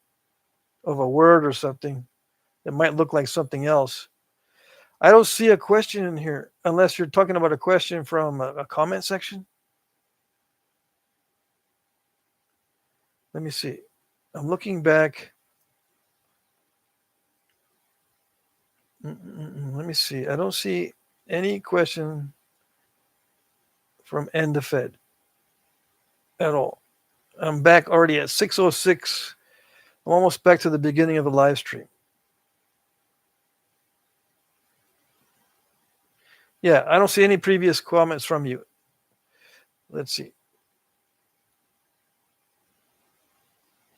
Speaker 1: of a word or something, it might look like something else. I don't see a question in here, unless you're talking about a question from a comment section. Let me see. I'm looking back. Let me see. I don't see any question from End the Fed at all. I'm back already at 6:06. I'm almost back to the beginning of the live stream. Yeah, I don't see any previous comments from you. Let's see.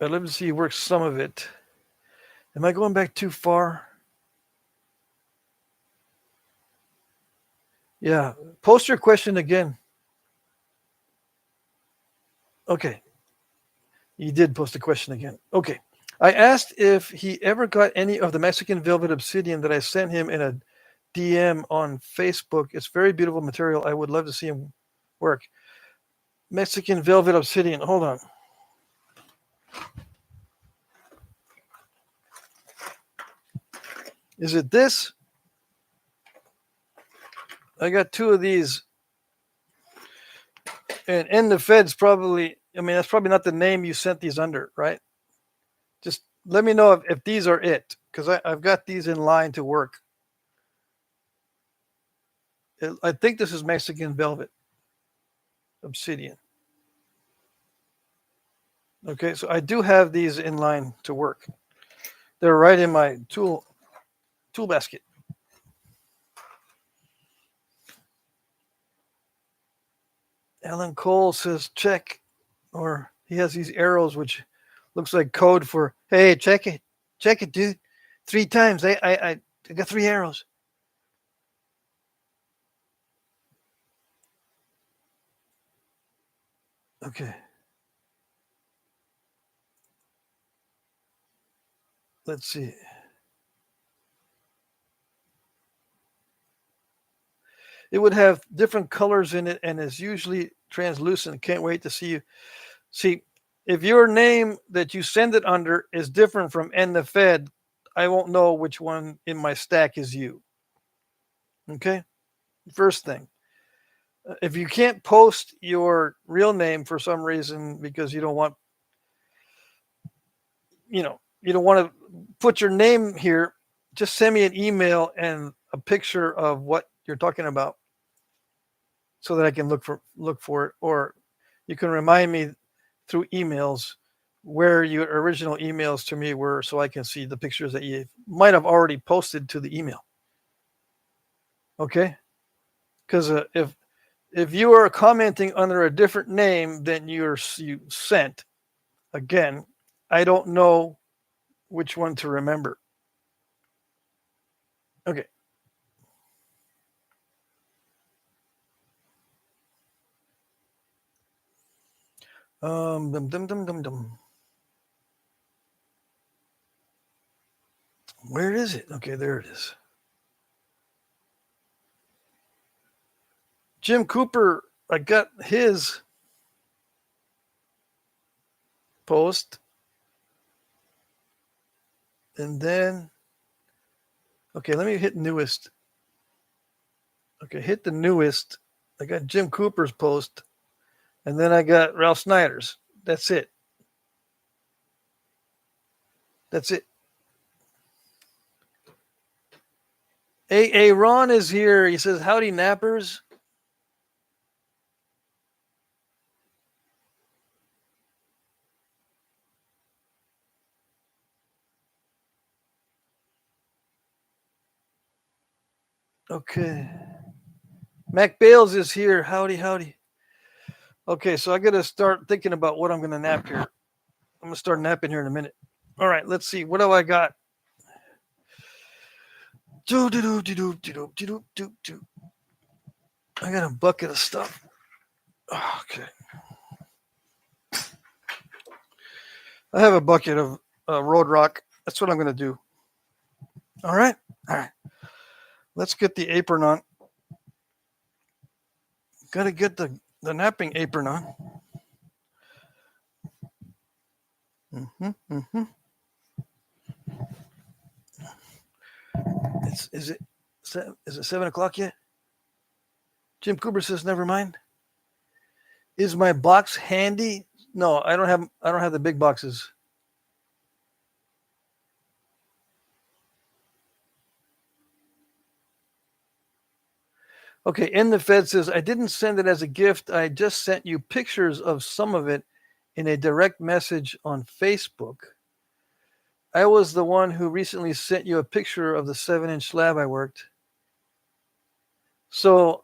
Speaker 1: I'd love to see you work some of it. Am I going back too far? Yeah, post your question again. Okay. You did post a question again. Okay. I asked if he ever got any of the Mexican velvet obsidian that I sent him in a DM on Facebook. It's very beautiful material. I would love to see him work. Mexican velvet obsidian. Hold on. Is it this? I got two of these. And the Fed's probably, I mean, that's probably not the name you sent these under, right? Just let me know if these are it, because I've got these in line to work. I think this is Mexican velvet obsidian. Okay, so I do have these in line to work. They're right in my tool basket. Alan Cole says check, or he has these arrows which looks like code for, hey, check it, dude, 3 times. I got 3 arrows. Okay. Let's see. It would have different colors in it and is usually translucent. Can't wait to see you. See, if your name that you send it under is different from N the Fed, I won't know which one in my stack is you. Okay? First thing. If you can't post your real name for some reason because you don't want, you don't want to put your name here, just send me an email and a picture of what you're talking about so that I can look for it, or you can remind me through emails where your original emails to me were so I can see the pictures that you might have already posted to the email. Okay? Because if you are commenting under a different name than you sent, again, I don't know which one to remember. Okay. Dum, dum, dum, dum, dum. Where is it? Okay, there it is. Jim Cooper, I got his post. And then, okay, let me hit newest. Okay, hit the newest. I got Jim Cooper's post. And then I got Ralph Snyder's. That's it. That's it. Ron is here. He says, howdy, nappers. Okay. Mac Bales is here. Howdy, howdy. Okay, so I got to start thinking about what I'm going to nap here. I'm going to start napping here in a minute. All right, let's see. What do I got? I got a bucket of stuff. Okay. I have a bucket of road rock. That's what I'm going to do. All right. Let's get the apron on. Got to get the napping apron on. Is it 7 o'clock yet? Jim Cooper says, never mind. Is my box handy? No, I don't have the big boxes. Okay, and the Fed says, I didn't send it as a gift. I just sent you pictures of some of it in a direct message on Facebook. I was the one who recently sent you a picture of the 7-inch slab I worked. So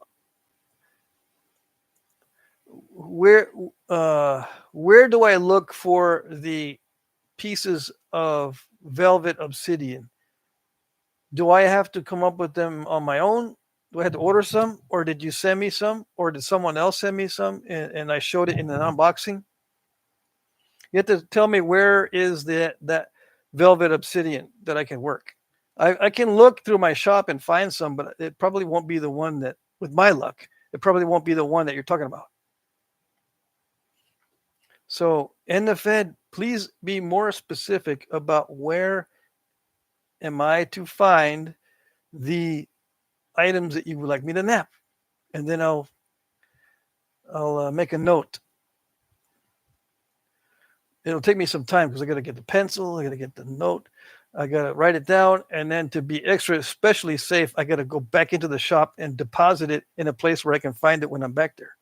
Speaker 1: where do I look for the pieces of velvet obsidian? Do I have to come up with them on my own? Do I have to order some, or did you send me some, or did someone else send me some and I showed it in an unboxing? You have to tell me where is that velvet obsidian that I can work. I can look through my shop and find some, but it probably won't be the one that, with my luck, it probably won't be the one that you're talking about. So, in the Fed, please be more specific about where am I to find the items that you would like me to nap, and then I'll make a note. It'll take me some time because I got to get the pencil, I got to get the note, I got to write it down, and then to be extra, especially safe, I got to go back into the shop and deposit it in a place where I can find it when I'm back there.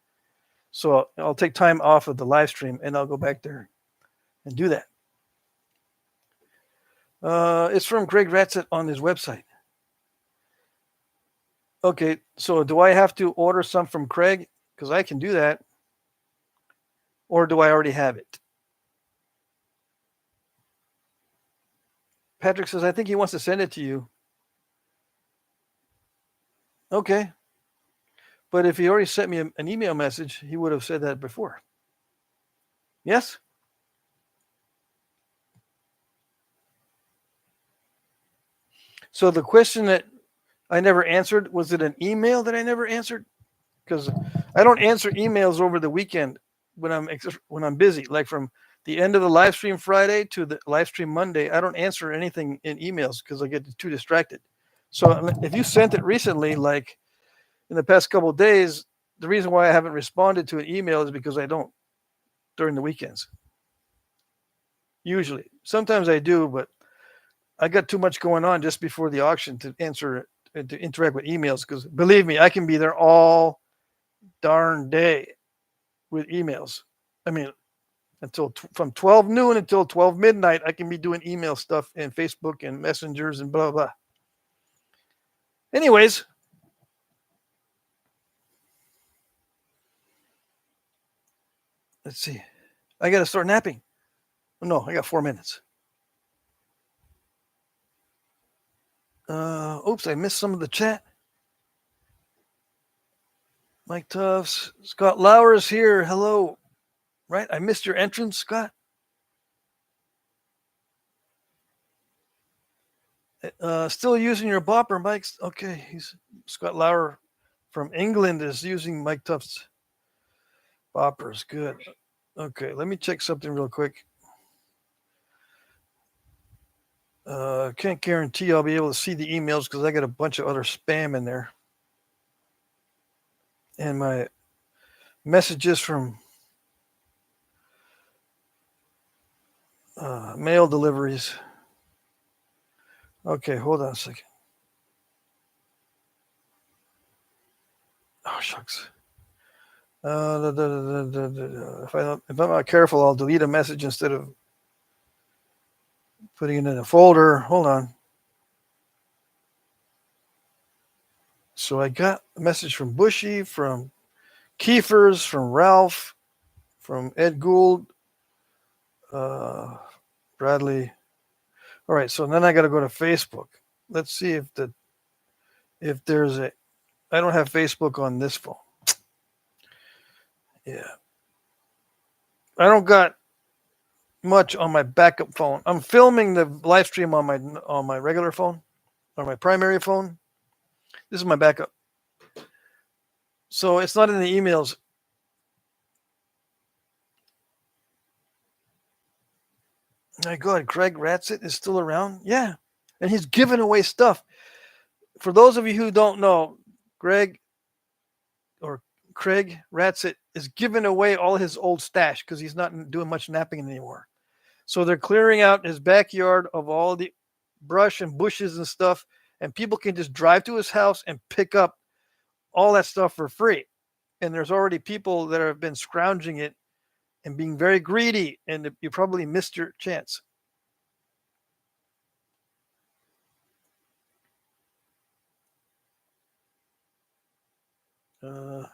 Speaker 1: So I'll take time off of the live stream and I'll go back there and do that. It's from Greg Ratzett on his website. Okay, so do I have to order some from Craig? Because I can do that. Or do I already have it? Patrick says, I think he wants to send it to you. Okay. But if he already sent me an email message, he would have said that before. Yes? So the question that I never answered, was it an email that I never answered? Because I don't answer emails over the weekend when I'm busy. Like from the end of the live stream Friday to the live stream Monday, I don't answer anything in emails because I get too distracted. So if you sent it recently, like in the past couple of days, the reason why I haven't responded to an email is because I don't during the weekends. Usually. Sometimes I do, but I got too much going on just before the auction to answer and to interact with emails because believe me, I can be there all darn day with emails. I mean, until from 12 noon until 12 midnight, I can be doing email stuff and Facebook and messengers and blah, blah. Anyways, let's see. I got to start napping. Oh, no, I got 4 minutes. Oops, I missed some of the chat. Mike Tufts, Scott Lauer's here. Hello. Right? I missed your entrance, Scott. Still using your bopper, Mike. Okay, he's Scott Lauer from England is using Mike Tufts boppers. Good. Okay, let me check something real quick. Can't guarantee I'll be able to see the emails because I got a bunch of other spam in there. And my messages from mail deliveries. Okay, hold on a second. Oh, shucks. If I'm not careful, I'll delete a message instead of putting it in a folder. Hold on. So I got a message from Bushy, from Kiefer's, from Ralph, from Ed Gould, Bradley. All right, so then I got to go to Facebook. Let's see if there's a. I don't have Facebook on this phone. Yeah, I don't got much on my backup phone. I'm filming the live stream on my regular phone, on my primary phone. This is my backup. So it's not in the emails. My God, Craig Ratzett is still around? Yeah. And he's giving away stuff. For those of you who don't know, Craig Ratzett is giving away all his old stash because he's not doing much napping anymore. So they're clearing out his backyard of all the brush and bushes and stuff, and people can just drive to his house and pick up all that stuff for free. And there's already people that have been scrounging it and being very greedy, and you probably missed your chance. Yeah,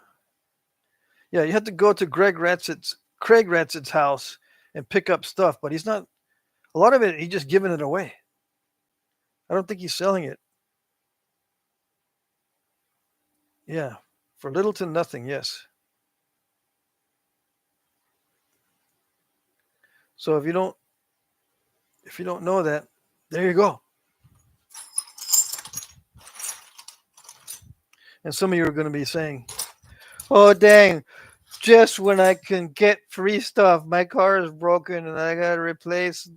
Speaker 1: you have to go to Craig Ratzett's house and pick up stuff, but he's not. A lot of it, he's just giving it away. I don't think he's selling it. Yeah, for little to nothing. Yes. So if you don't know that, there you go. And some of you are going to be saying, "Oh dang, just when I can get free stuff, my car is broken and I got to replace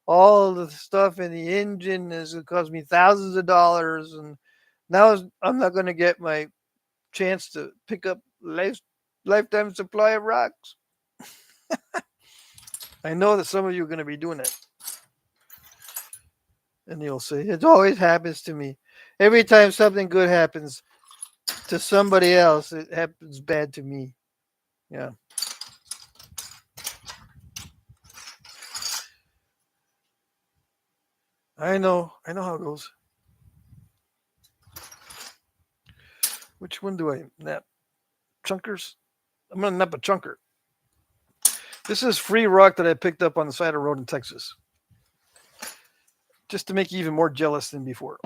Speaker 1: all the stuff in the engine. Is it cost me thousands of dollars, and now I'm not going to get my chance to pick up lifetime supply of rocks." I know that some of you are going to be doing that. And you'll say, "It always happens to me. Every time something good happens to somebody else, it happens bad to me." Yeah. I know how it goes. Which one do I nap? Chunkers? I'm going to nap a chunker. This is free rock that I picked up on the side of the road in Texas. Just to make you even more jealous than before.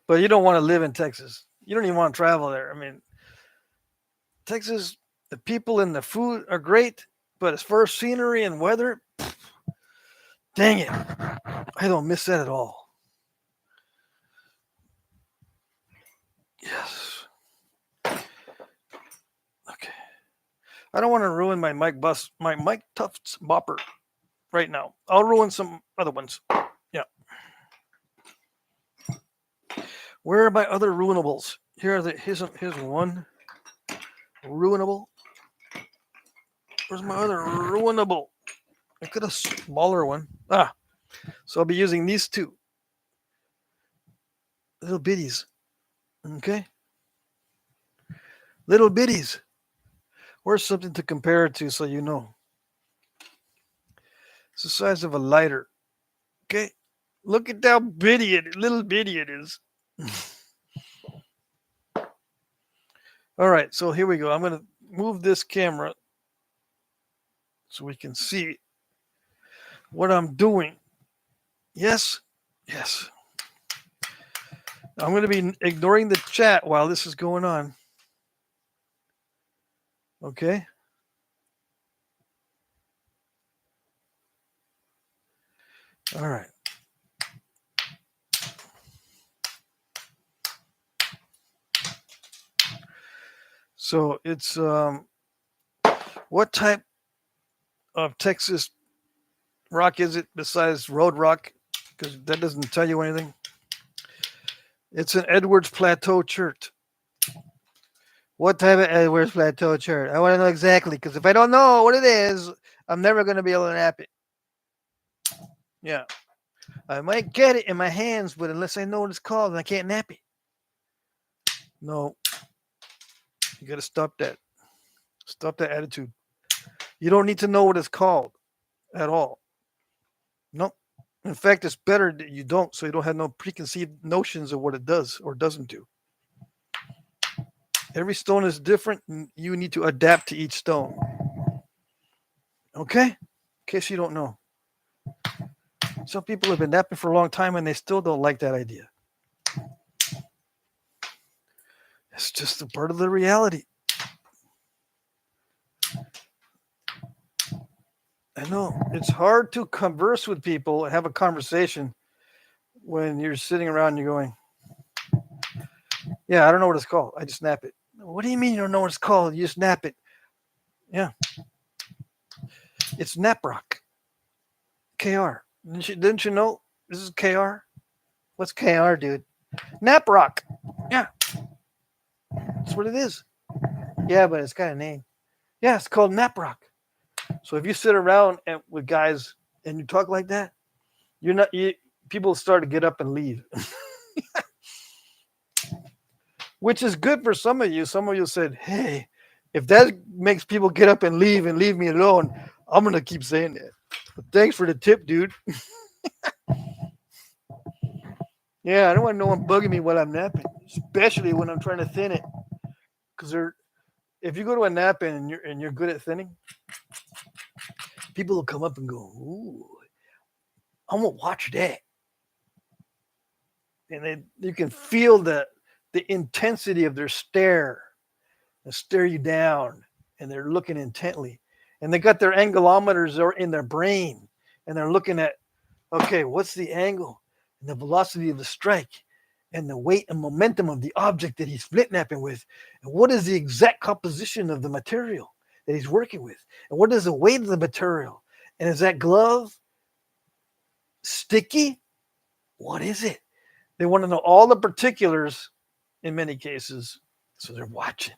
Speaker 1: But you don't want to live in Texas. You don't even want to travel there. I mean, Texas, the people and the food are great, but as far as scenery and weather, dang it, I don't miss that at all. Yes. Okay. I don't want to ruin my Mike Tufts bopper right now. I'll ruin some other ones. Yeah. Where are my other ruinables? Here's one ruinable. Where's my other ruinable? I could have smaller one. So I'll be using these two. Little bitties. Okay? Little bitties. Where's something to compare it to so you know? It's the size of a lighter. Okay? Look at how little bitty it is. All right, so here we go. I'm going to move this camera so we can see what I'm doing. Yes? Yes. I'm going to be ignoring the chat while this is going on. Okay? All right. So it's what type of Texas rock is it besides road rock? Because that doesn't tell you anything. It's an Edwards Plateau chert. What type of Edwards Plateau chert? I want to know exactly, because if I don't know what it is, I'm never going to be able to nap it. Yeah. I might get it in my hands, but unless I know what it's called, I can't nap it. No. You got to stop that. Stop that attitude. You don't need to know what it's called at all. Nope. In fact, it's better that you don't, so you don't have no preconceived notions of what it does or doesn't do. Every stone is different, and you need to adapt to each stone. Okay? In case you don't know. Some people have been napping for a long time and they still don't like that idea. It's just a part of the reality. I know. It's hard to converse with people and have a conversation when you're sitting around and you're going, "Yeah, I don't know what it's called. I just nap it." "What do you mean you don't know what it's called? You just nap it." Yeah. It's nap rock. KR. Didn't you know this is KR? What's KR, dude? Nap rock. Yeah. That's what it is. Yeah, but it's got a name. Yeah, it's called nap rock. So if you sit around with guys and you talk like that, people start to get up and leave. Which is good for some of you. Some of you said, "Hey, if that makes people get up and leave me alone, I'm going to keep saying that. But thanks for the tip, dude." Yeah, I don't want no one bugging me while I'm napping, especially when I'm trying to thin it. Because if you go to a napping and you're good at thinning, people will come up and go, "Ooh, I'm going to watch that." And you can feel the intensity of their stare. They stare you down, and they're looking intently. And they got their angulometers in their brain, and they're looking at, okay, what's the angle and the velocity of the strike and the weight and momentum of the object that he's flintnapping with, and what is the exact composition of the material that he's working with, and what is the weight of the material, and is that glove sticky? What is it? They want to know all the particulars in many cases, so they're watching.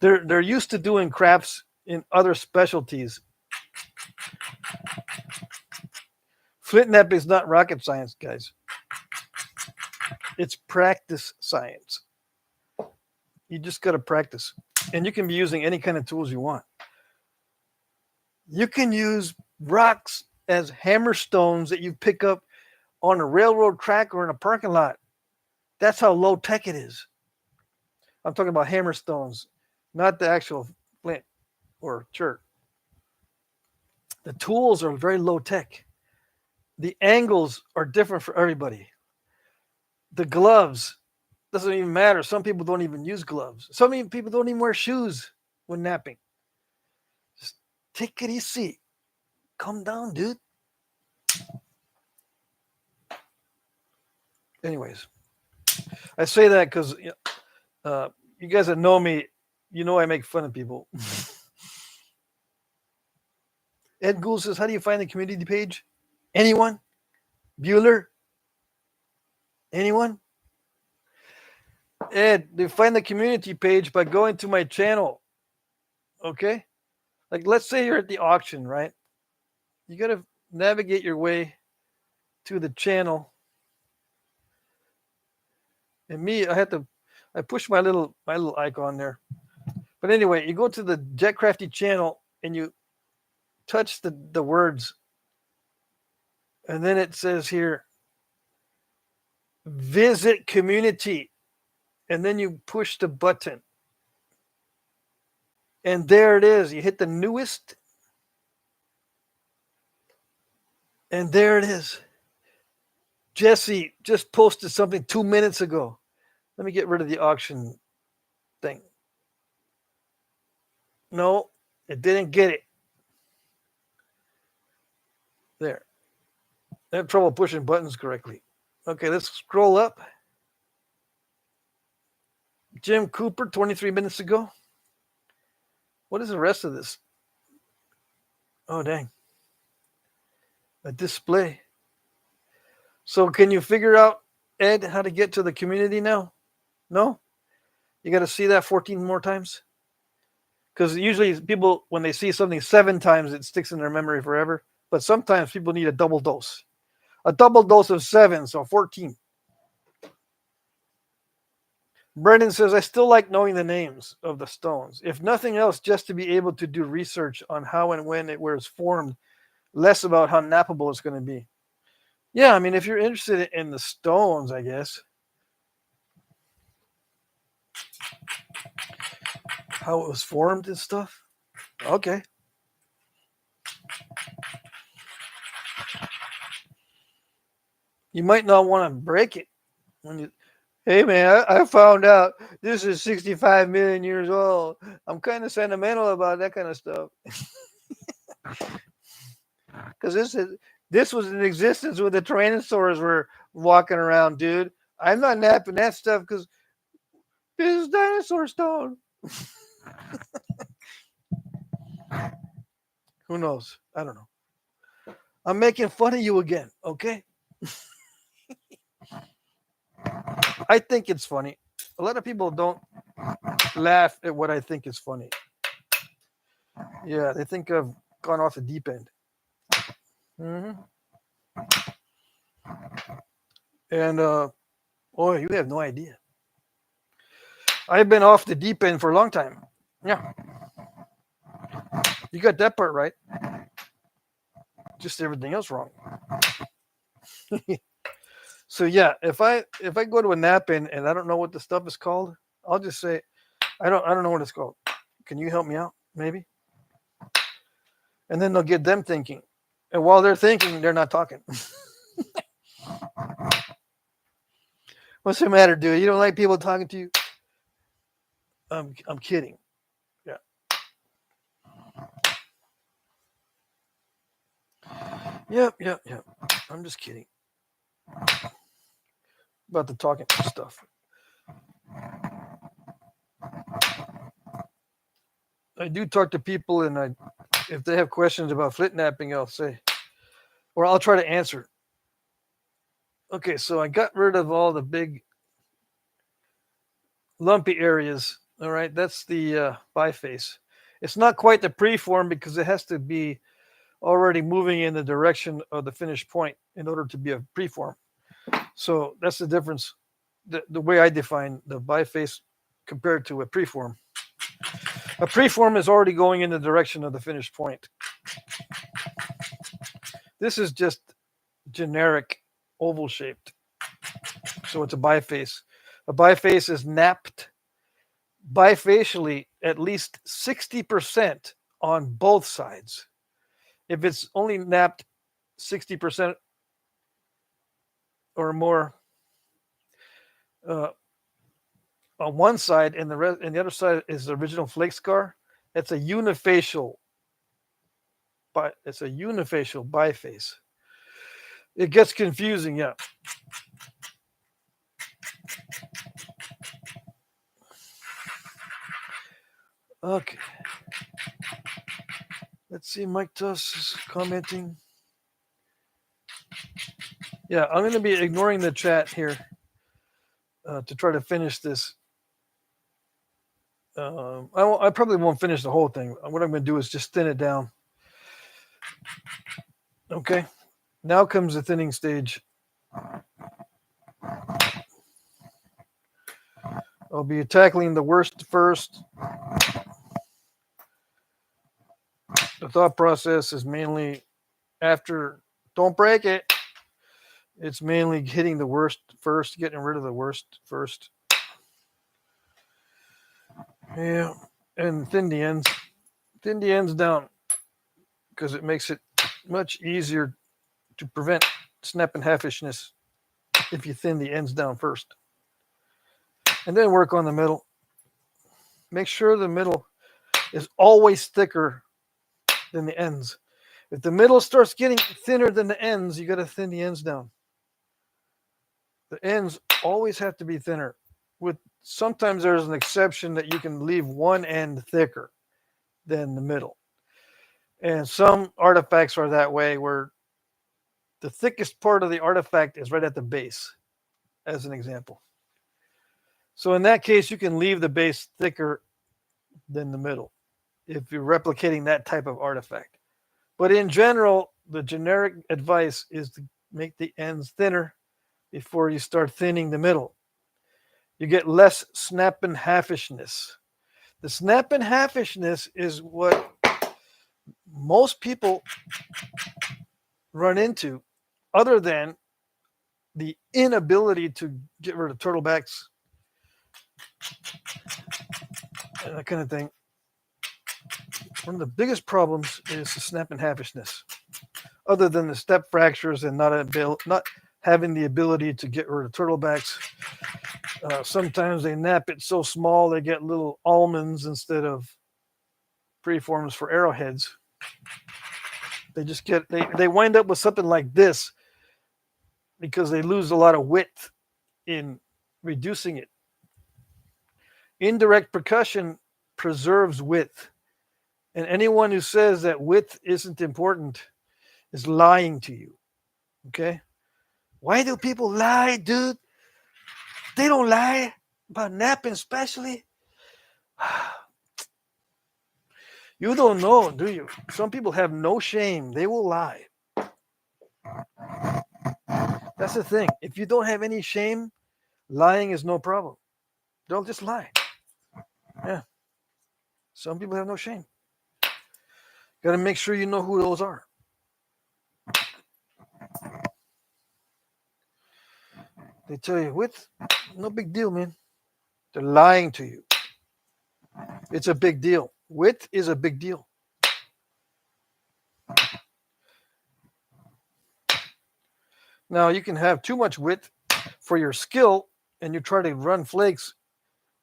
Speaker 1: They're used to doing crafts in other specialties. Flintnapping is not rocket science, guys. It's practice science. You just got to practice. And you can be using any kind of tools you want. You can use rocks as hammer stones that you pick up on a railroad track or in a parking lot. That's how low tech it is. I'm talking about hammer stones, not the actual flint or chert. The tools are very low tech. The angles are different for everybody. The gloves, doesn't even matter. Some people don't even use gloves. Some people don't even wear shoes when napping. Just take it easy. Calm down, dude. Anyways, I say that because you guys that know me, you know I make fun of people. Ed Gould says, how do you find the community page? Anyone? Bueller? Anyone? Ed, they find the community page by going to my channel. Okay? Like, let's say you're at the auction, right? You got to navigate your way to the channel. And me, I push my little icon there. But anyway, you go to the Jetcrafty channel and you touch the words. And then it says here, visit community. And then you push the button. And there it is. You hit the newest. And there it is. Jesse just posted something 2 minutes ago. Let me get rid of the auction thing. No, it didn't get it. There. I have trouble pushing buttons correctly. Okay, let's scroll up. Jim Cooper, 23 minutes ago. What is the rest of this? Oh, dang. A display. So can you figure out, Ed, how to get to the community now? No? You got to see that 14 more times? Because usually people, when they see something 7 times, it sticks in their memory forever. But sometimes people need a double dose. A double dose of 7, so 14. Brendan says, I still like knowing the names of the stones. If nothing else, just to be able to do research on how and when it was formed, less about how nappable it's going to be. Yeah, I mean, if you're interested in the stones, I guess. How it was formed and stuff. Okay. You might not want to break it. Hey, man, I found out this is 65 million years old. I'm kind of sentimental about that kind of stuff. Because this was in existence when the Tyrannosaurs were walking around, dude. I'm not napping that stuff because this is dinosaur stone. Who knows? I don't know. I'm making fun of you again, okay? I think it's funny. A lot of people don't laugh at what I think is funny. Yeah, they think I've gone off the deep end. Mm-hmm. And, boy, you have no idea. I've been off the deep end for a long time. Yeah. You got that part right. Just everything else wrong. So yeah, if I go to a nap-in and I don't know what the stuff is called, I'll just say, I don't know what it's called. Can you help me out, maybe? And then they'll get them thinking. And while they're thinking, they're not talking. What's the matter, dude? You don't like people talking to you? I'm kidding. Yeah. Yep. I'm just kidding about the talking stuff. I do talk to people, and if they have questions about Flintknapping, I'll say, or I'll try to answer. Okay, so I got rid of all the big lumpy areas. All right, that's the biface. It's not quite the preform because it has to be already moving in the direction of the finished point in order to be a preform. So that's the difference, the way I define the biface compared to a preform. A preform is already going in the direction of the finished point. This is just generic oval shaped. So it's a biface. A biface is napped bifacially at least 60% on both sides. If it's only napped 60% or more on one side and the other side is the original flake scar, it's a unifacial biface. It gets confusing, yeah. Okay. Let's see, Mike Tuss is commenting. Yeah, I'm going to be ignoring the chat here to try to finish this. I probably won't finish the whole thing. What I'm going to do is just thin it down. Okay. Now comes the thinning stage. I'll be tackling the worst first. The thought process is mainly after, don't break it. It's mainly hitting the worst first, getting rid of the worst first. Yeah, and thin the ends. Thin the ends down because it makes it much easier to prevent snap and halfishness if you thin the ends down first. And then work on the middle. Make sure the middle is always thicker than the ends. If the middle starts getting thinner than the ends, you got to thin the ends down. The ends always have to be thinner. With sometimes there's an exception that you can leave one end thicker than the middle. And some artifacts are that way where the thickest part of the artifact is right at the base, as an example. So in that case, you can leave the base thicker than the middle if you're replicating that type of artifact. But in general, the generic advice is to make the ends thinner before you start thinning the middle. You get less snap and halfishness. The snap and halfishness is what most people run into, other than the inability to get rid of turtlebacks and that kind of thing. One of the biggest problems is the snap and halfishness, other than the step fractures and not having the ability to get rid of turtlebacks. Sometimes they nap it so small they get little almonds instead of preforms for arrowheads. They just they wind up with something like this because they lose a lot of width in reducing it. Indirect percussion preserves width. And anyone who says that width isn't important is lying to you. Okay? Why do people lie, dude? They don't lie about napping, especially. You don't know, do you? Some people have no shame. They will lie. That's the thing. If you don't have any shame, lying is no problem. They'll just lie. Yeah. Some people have no shame. Got to make sure you know who those are. They tell you, width, no big deal, man. They're lying to you. It's a big deal. Width is a big deal. Now, you can have too much width for your skill, and you try to run flakes,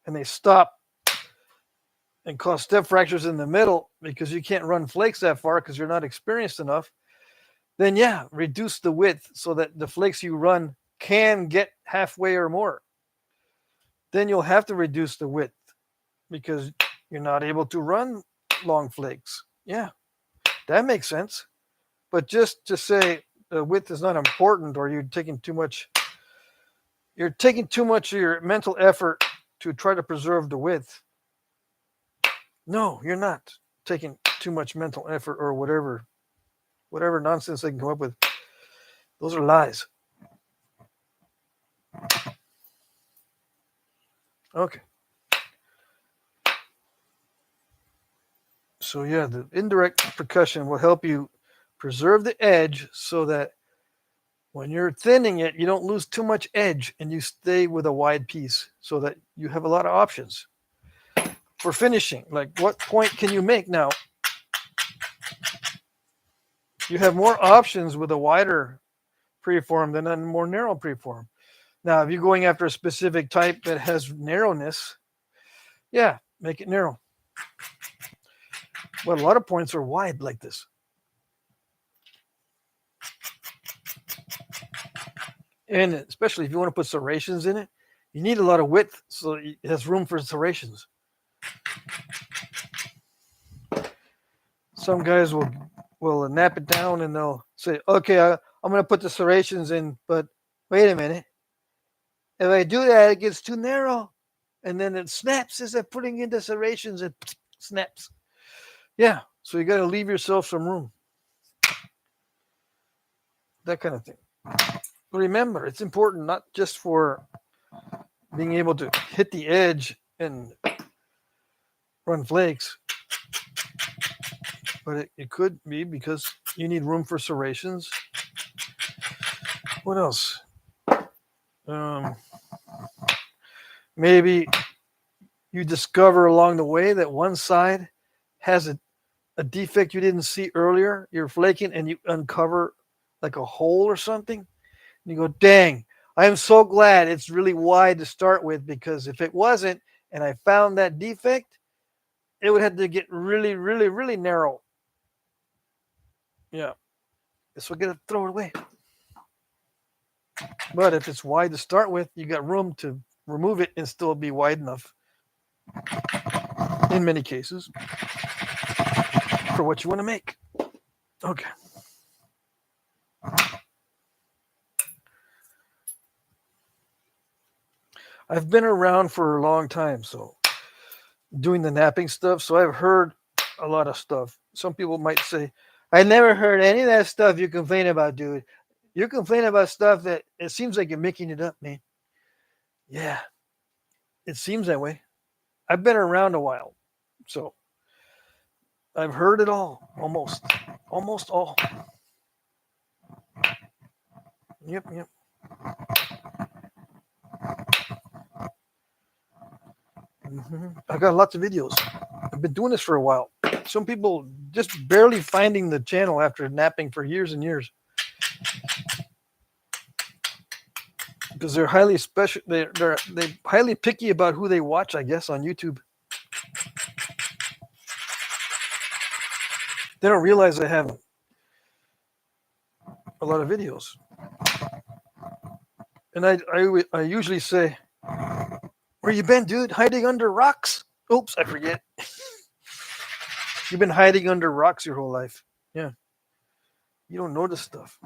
Speaker 1: and they stop and cause step fractures in the middle because you can't run flakes that far because you're not experienced enough, then yeah, reduce the width so that the flakes you run can get halfway or more. Then you'll have to reduce the width because you're not able to run long flakes. Yeah, that makes sense. But just to say the width is not important or you're taking too much of your mental effort to try to preserve the width. No, you're not taking too much mental effort or whatever nonsense they can come up with. Those are lies. Okay. So yeah, the indirect percussion will help you preserve the edge so that when you're thinning it, you don't lose too much edge and you stay with a wide piece so that you have a lot of options for finishing. Like what point can you make now? You have more options with a wider preform than a more narrow preform. Now, if you're going after a specific type that has narrowness, yeah, make it narrow. But a lot of points are wide like this. And especially if you want to put serrations in it, you need a lot of width so it has room for serrations. Some guys will nap it down and they'll say, okay, I'm going to put the serrations in, but wait a minute. If I do that, it gets too narrow. And then it snaps as I'm putting in the serrations, it snaps. Yeah, so you got to leave yourself some room. That kind of thing. But remember, it's important not just for being able to hit the edge and run flakes, but it could be because you need room for serrations. What else? Maybe you discover along the way that one side has a defect you didn't see earlier. You're flaking and you uncover like a hole or something. And you go, dang, I am so glad it's really wide to start with, because if it wasn't and I found that defect, it would have to get really, really, really narrow. Yeah. So we're going to throw it away. But if it's wide to start with, you got room to remove it and still be wide enough in many cases for what you want to make. Okay. I've been around for a long time, so doing the napping stuff, so I've heard a lot of stuff. Some people might say, I never heard any of that stuff you complain about, dude. You complain about stuff that it seems like you're making it up, man. Yeah, it seems that way. I've been around a while, so I've heard it all, almost all. Yep. I got lots of videos. I've been doing this for a while. Some people just barely finding the channel after napping for years and years, because they're highly special. They're highly picky about who they watch, I guess, on YouTube. They don't realize I have a lot of videos. And I usually say, where you been, dude? Hiding under rocks? Oops, I forget. You've been hiding under rocks your whole life. Yeah. You don't know this stuff.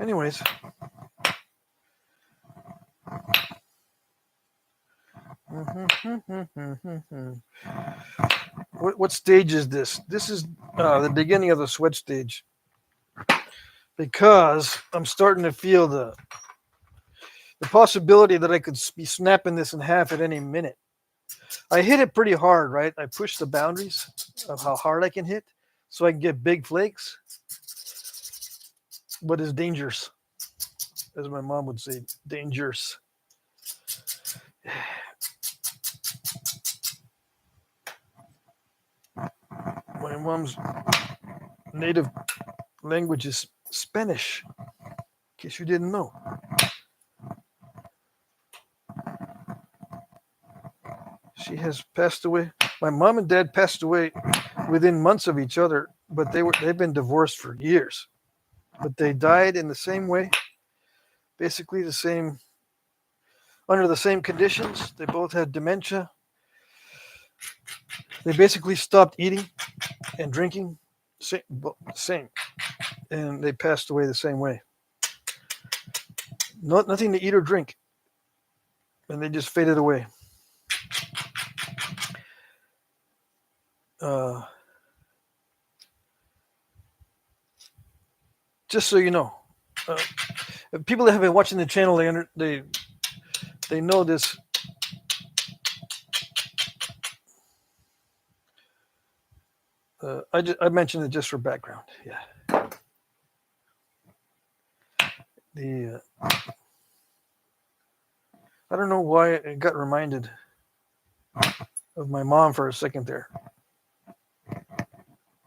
Speaker 1: Anyways. What stage is this? This is the beginning of the sweat stage, because I'm starting to feel the possibility that I could be snapping this in half at any minute. I hit it pretty hard, right? I push the boundaries of how hard I can hit so I can get big flakes, but it's dangerous, as my mom would say, dangerous. My mom's native language is Spanish, in case you didn't know. She has passed away. My mom and dad passed away within months of each other, but they've been divorced for years. But they died in the same way, basically the same, under the same conditions. They both had dementia. They basically stopped eating and drinking, same, and they passed away the same way. Nothing to eat or drink, and they just faded away. Just so you know, people that have been watching the channel, they know this. I mentioned it just for background. Yeah. I don't know why I got reminded of my mom for a second there.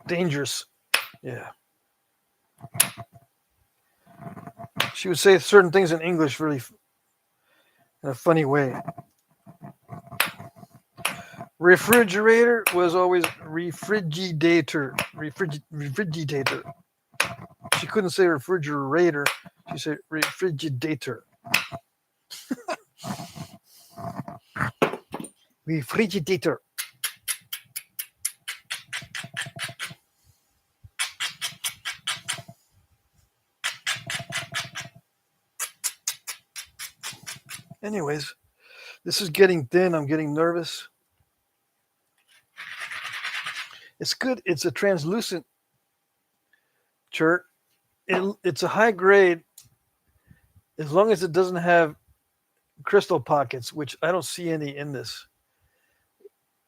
Speaker 1: Dangerous. Yeah. She would say certain things in English really in a funny way. Refrigerator was always refrigerator. Refrigerator. She couldn't say refrigerator. She said refrigerator. Refrigerator. Anyways, this is getting thin. I'm getting nervous. It's good. It's a translucent chert. It's a high grade as long as it doesn't have crystal pockets, which I don't see any in this.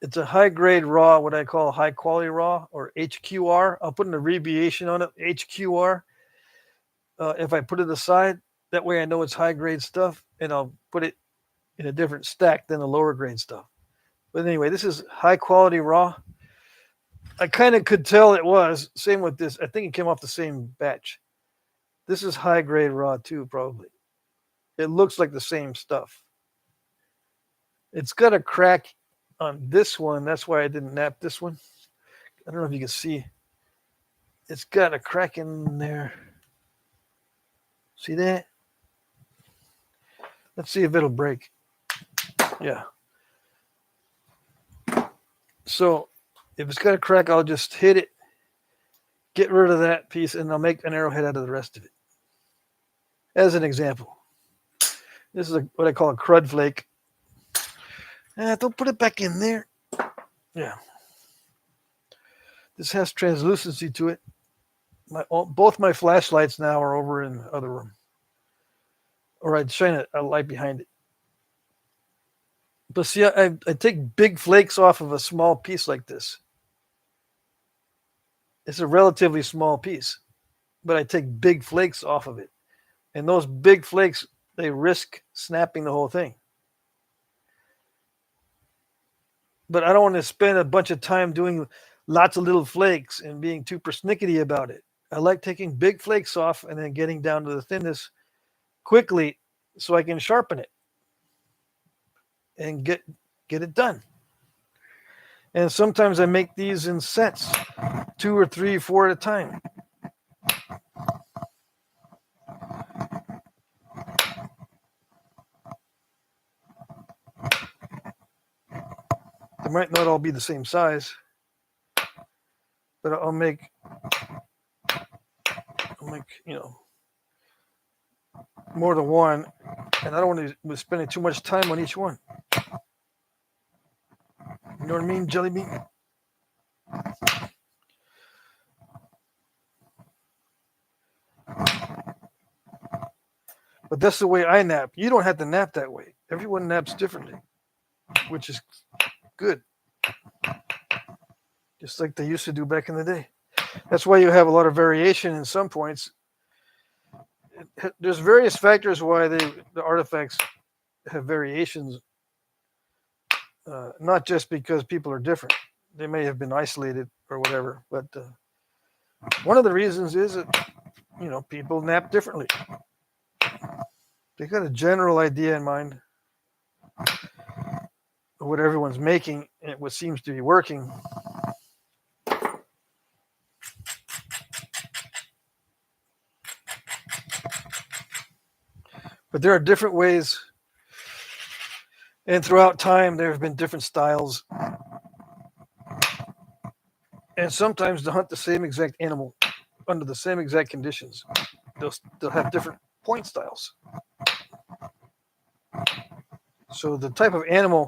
Speaker 1: It's a high grade raw, what I call high quality raw, or HQR. I'll put an abbreviation on it, HQR. If I put it aside, that way I know it's high grade stuff, and I'll put it in a different stack than the lower grade stuff. But anyway, this is high quality raw. I kind of could tell it was. Same with this. I think it came off the same batch. This is high grade raw too, probably. It looks like the same stuff. It's got a crack on this one. That's why I didn't nap this one. I don't know if you can see. It's got a crack in there. See that? Let's see if it'll break. Yeah. So if it's got a crack, I'll just hit it, get rid of that piece, and I'll make an arrowhead out of the rest of it. As an example. This is what I call a crud flake. Don't put it back in there. Yeah. This has translucency to it. Both my flashlights now are over in the other room. Or I'd shine a light behind it. But see, I take big flakes off of a small piece like this. It's a relatively small piece. But I take big flakes off of it. And those big flakes, they risk snapping the whole thing. But I don't want to spend a bunch of time doing lots of little flakes and being too persnickety about it. I like taking big flakes off and then getting down to the thinness quickly so I can sharpen it and get it done. And sometimes I make these in sets, 2 or 3, 4 at a time. They might not all be the same size, but I'll make, more than one, and I don't want to be spending too much time on each one. You know what I mean, Jelly Bean? But that's the way I nap. You don't have to nap that way. Everyone naps differently, which is good. Just like they used to do back in the day. That's why you have a lot of variation in some points. There's various factors why the artifacts have variations. Not just because people are different. They may have been isolated or whatever. But one of the reasons is that, people nap differently. They got a general idea in mind what everyone's making and what seems to be working. But there are different ways, and throughout time there have been different styles, and sometimes to hunt the same exact animal under the same exact conditions, they'll have different point styles. So the type of animal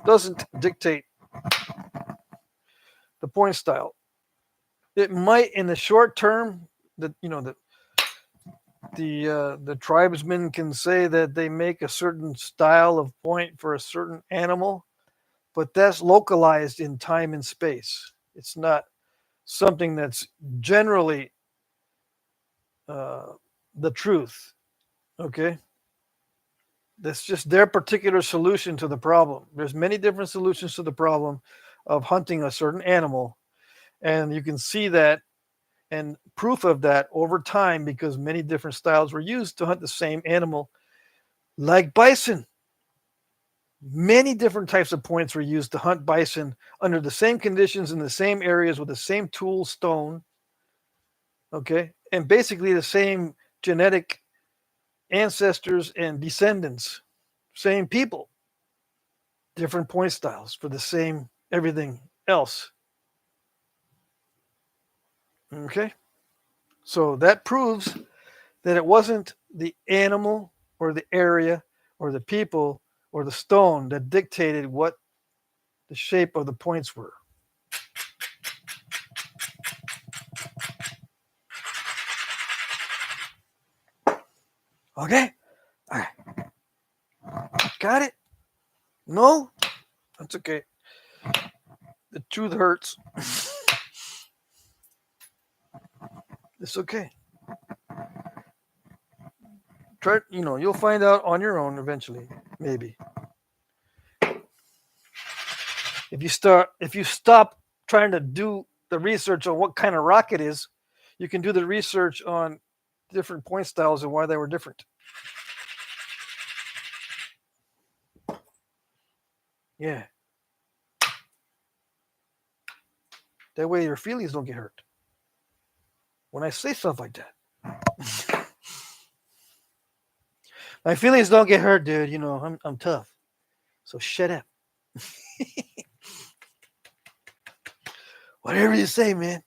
Speaker 1: doesn't dictate the point style. It might, in the short term, the tribesmen can say that they make a certain style of point for a certain animal, but that's localized in time and space. It's not something that's generally the truth. Okay, that's just their particular solution to the problem. There's many different solutions to the problem of hunting a certain animal, and you can see that and proof of that over time because many different styles were used to hunt the same animal, like bison. Many different types of points were used to hunt bison under the same conditions in the same areas with the same tool stone, okay, and basically the same genetic ancestors and descendants, same people, different point styles for the same everything else. Okay, so that proves that it wasn't the animal or the area or the people or the stone that dictated what the shape of the points were. Okay? All right. Got it? No? That's okay. The truth hurts. It's okay. Try, you'll find out on your own eventually, maybe. If you stop trying to do the research on what kind of rock it is, you can do the research on different point styles and why they were different. Yeah. That way your feelings don't get hurt when I say stuff like that. My feelings don't get hurt, dude. I'm tough. So shut up. Whatever you say, man.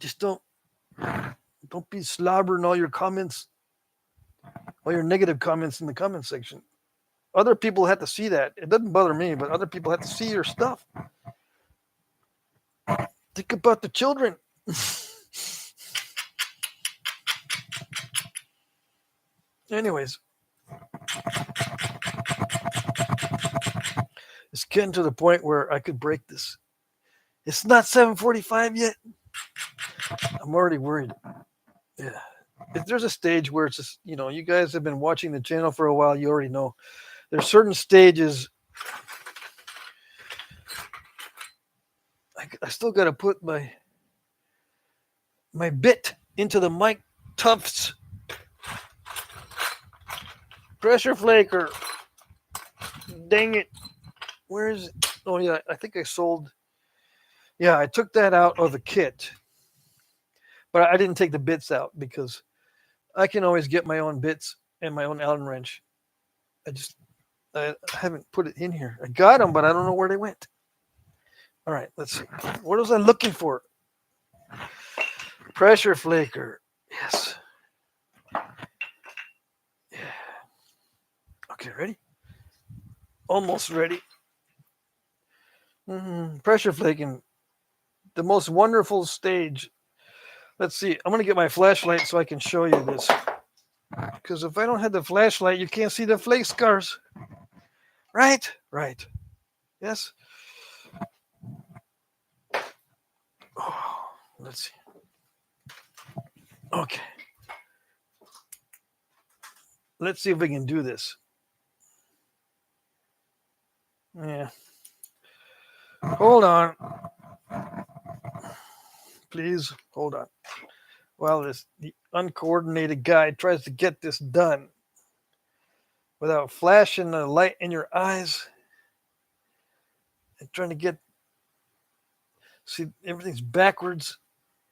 Speaker 1: Just don't be slobbering all your comments, all your negative comments in the comment section. Other people have to see that. It doesn't bother me, but other people have to see your stuff. Think about the children. Anyways, it's getting to the point where I could break this. It's not 7:45 yet. I'm already worried. Yeah. If there's a stage where it's just, you guys have been watching the channel for a while, you already know. There's certain stages. I still got to put my bit into the mic tufts. Pressure flaker. Dang it. Where is it? Oh, yeah, I think I sold. Yeah, I took that out of the kit. But I didn't take the bits out because I can always get my own bits and my own Allen wrench. I haven't put it in here. I got them, but I don't know where they went. All right, let's see. What was I looking for? Pressure flaker. Yes. Yeah. Okay, ready? Almost ready. Pressure flaking. The most wonderful stage. Let's see. I'm going to get my flashlight so I can show you this. Because if I don't have the flashlight, you can't see the flake scars. Right? Right. Yes? Oh, let's see. Okay. Let's see if we can do this. Yeah. Hold on. Please, hold on. While the uncoordinated guy tries to get this done. without flashing the light in your eyes and trying to get, see, everything's backwards.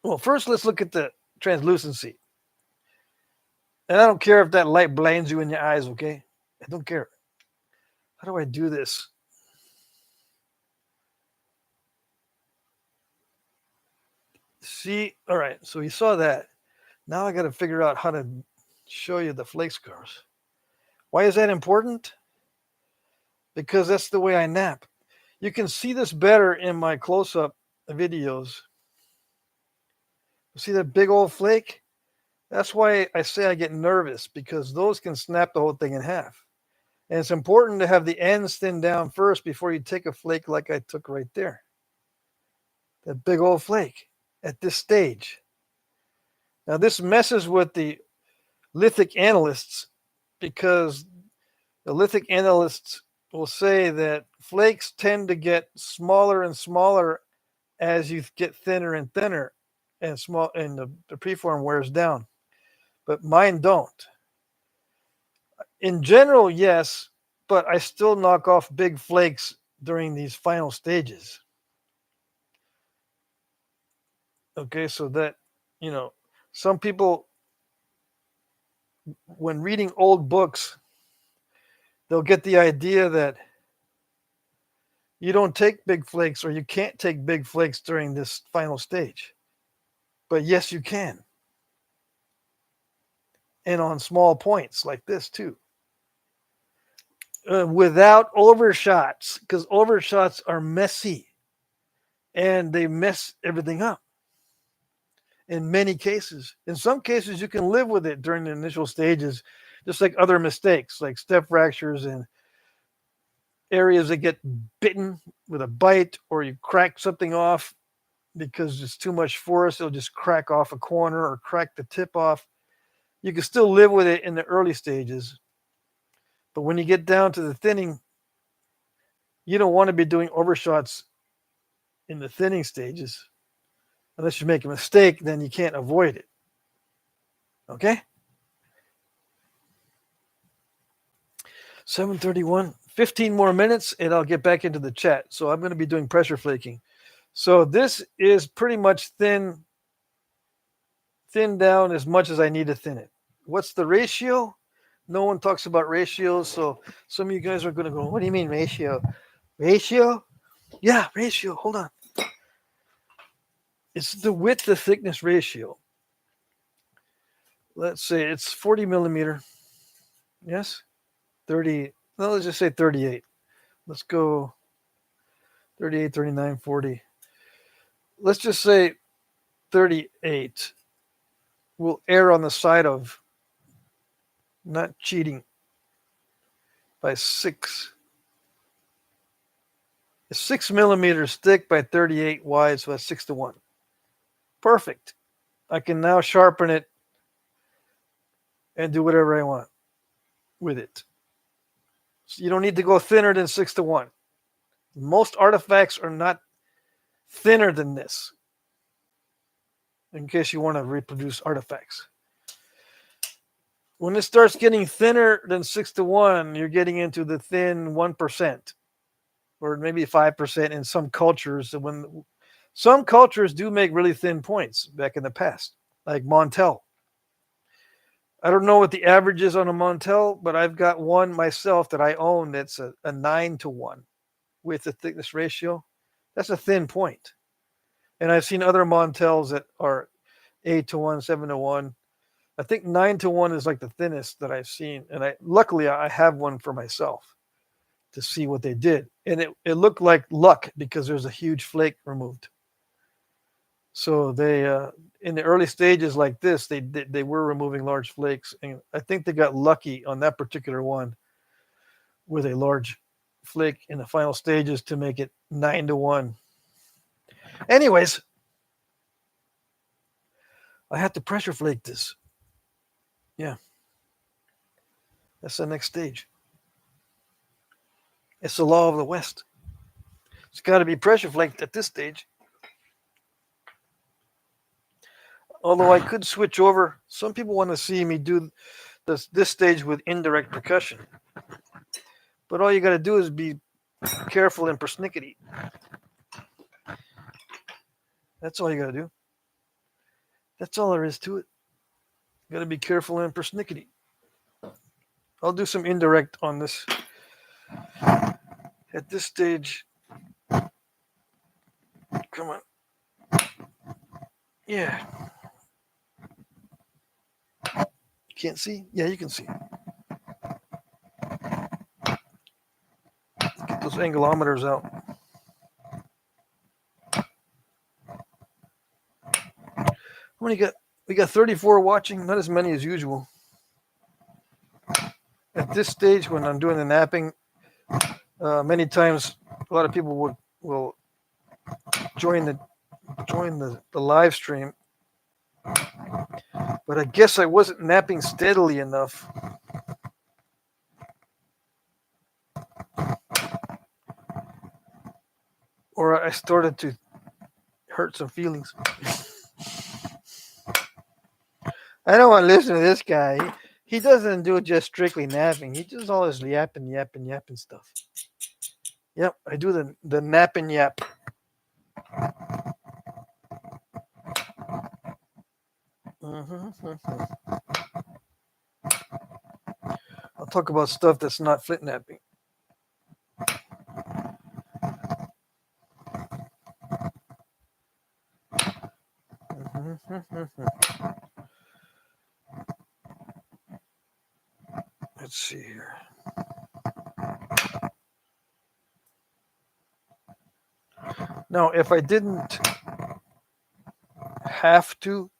Speaker 1: Well, first let's look at the translucency. And I don't care if that light blinds you in your eyes, okay? I don't care. How do I do this? See, all right, so you saw that. Now I got to figure out how to show you the flake scars. Why is that important? Because that's the way I nap. You can see this better in my close-up videos. See that big old flake? That's why I say I get nervous, because those can snap the whole thing in half. And it's important to have the ends thinned down first before you take a flake like I took right there. That big old flake at this stage. Now this messes with the lithic analysts, because the lithic analysts will say that flakes tend to get smaller and smaller as you get thinner and thinner, and the preform wears down. But mine don't. In general, yes, but I still knock off big flakes during these final stages. Okay, so that, some people, when reading old books, they'll get the idea that you don't take big flakes, or you can't take big flakes during this final stage. But yes, you can. And on small points like this too. Without overshots, because overshots are messy and they mess everything up in many cases. In some cases, you can live with it during the initial stages, just like other mistakes, like step fractures and areas that get bitten with a bite, or you crack something off because it's too much force. It'll just crack off a corner or crack the tip off. You can still live with it in the early stages. But when you get down to the thinning, you don't want to be doing overshots in the thinning stages. Unless you make a mistake, then you can't avoid it. Okay? 7:31, 15 more minutes, and I'll get back into the chat. So I'm going to be doing pressure flaking. So this is pretty much thinned down as much as I need to thin it. What's the ratio? No one talks about ratios, so some of you guys are going to go, what do you mean ratio? Ratio? Yeah, ratio. Hold on. It's the width to thickness ratio. Let's say it's 40 millimeter. Yes? 30. No, let's just say 38. Let's go 38, 39, 40. Let's just say 38. We'll err on the side of not cheating by 6. It's 6 millimeters thick by 38 wide, so that's 6:1. Perfect. I can now sharpen it and do whatever I want with it. So you don't need to go thinner than 6:1. Most artifacts are not thinner than this, in case you want to reproduce artifacts. When it starts getting thinner than 6:1, you're getting into the thin 1%, or maybe 5% in some cultures. When some cultures do make really thin points back in the past, like Montel. I don't know what the average is on a Montel, but I've got one myself that I own that's a 9:1 with the thickness ratio. That's a thin point. And I've seen other Montels that are 8:1, 7:1. I think 9:1 is like the thinnest that I've seen. And luckily I have one for myself to see what they did. And it looked like luck, because there's a huge flake removed. So they, in the early stages like this, they were removing large flakes. And I think they got lucky on that particular one with a large flake in the final stages to make it 9:1. Anyways, I had to pressure flake this. Yeah. That's the next stage. It's the law of the West. It's got to be pressure flaked at this stage. Although I could switch over. Some people want to see me do this stage with indirect percussion. But all you got to do is be careful and persnickety. That's all you got to do. That's all there is to it. You got to be careful and persnickety. I'll do some indirect on this. At this stage, come on. Yeah. Can't see? Yeah, you can see. Get those angulometers out. How many got? We got 34 watching, not as many as usual. At this stage, when I'm doing the napping, many times a lot of people will join the live stream, but I guess I wasn't napping steadily enough. Or I started to hurt some feelings. I don't want to listen to this guy. He doesn't do just strictly napping. He does all this yapping stuff. Yep, I do the nap and yap. I'll talk about stuff that's not Flintnapping. Let's see here. Now, if I didn't have to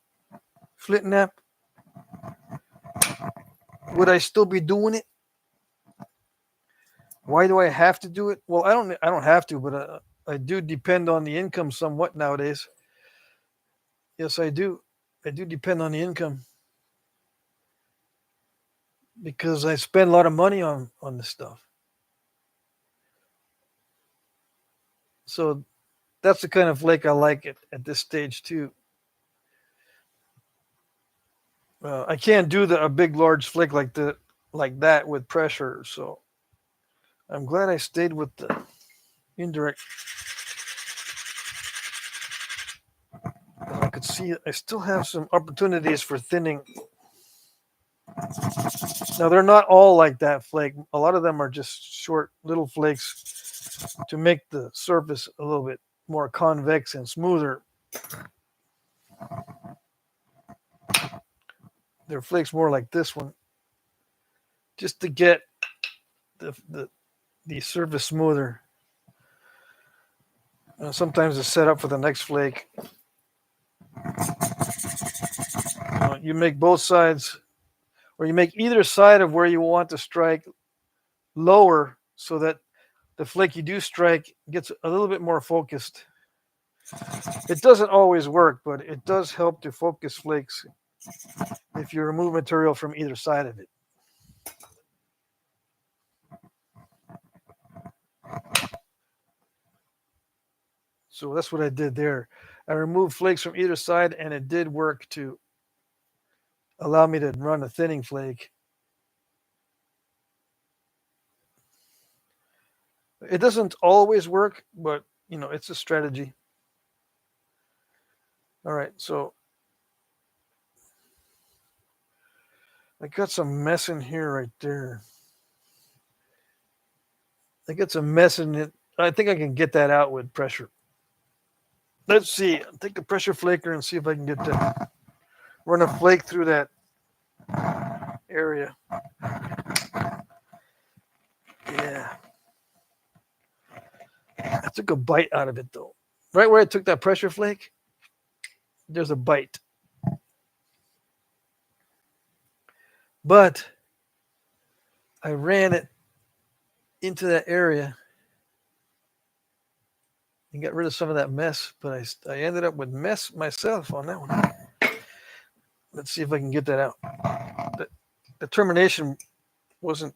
Speaker 1: Flintnap, would I still be doing it? Why do I have to do it? Well, I don't have to, but I do depend on the income somewhat nowadays. Yes, I do. I do depend on the income because I spend a lot of money on this stuff. So that's the kind of flake I like at this stage too. I can't do a big large flick like that with pressure. So I'm glad I stayed with the indirect. I could see I still have some opportunities for thinning. Now they're not all like that flake. A lot of them are just short little flakes to make the surface a little bit more convex and smoother. They're flakes more like this one, just to get the surface smoother. Sometimes it's set up for the next flake. You make both sides, or you make either side of where you want to strike lower so that the flake you do strike gets a little bit more focused. It doesn't always work, but it does help to focus flakes if you remove material from either side of it. So that's what I did there. I removed flakes from either side, and it did work to allow me to run a thinning flake. It doesn't always work, but it's a strategy. All right, so I got some mess in here right there. I got some mess in it. I think I can get that out with pressure. Let's see. I'll take the pressure flaker and see if I can get that. Run a flake through that area. Yeah. I took a bite out of it though. Right where I took that pressure flake, there's a bite. But I ran it into that area and got rid of some of that mess, but I ended up with mess myself on that one. Let's see if I can get that out. The termination wasn't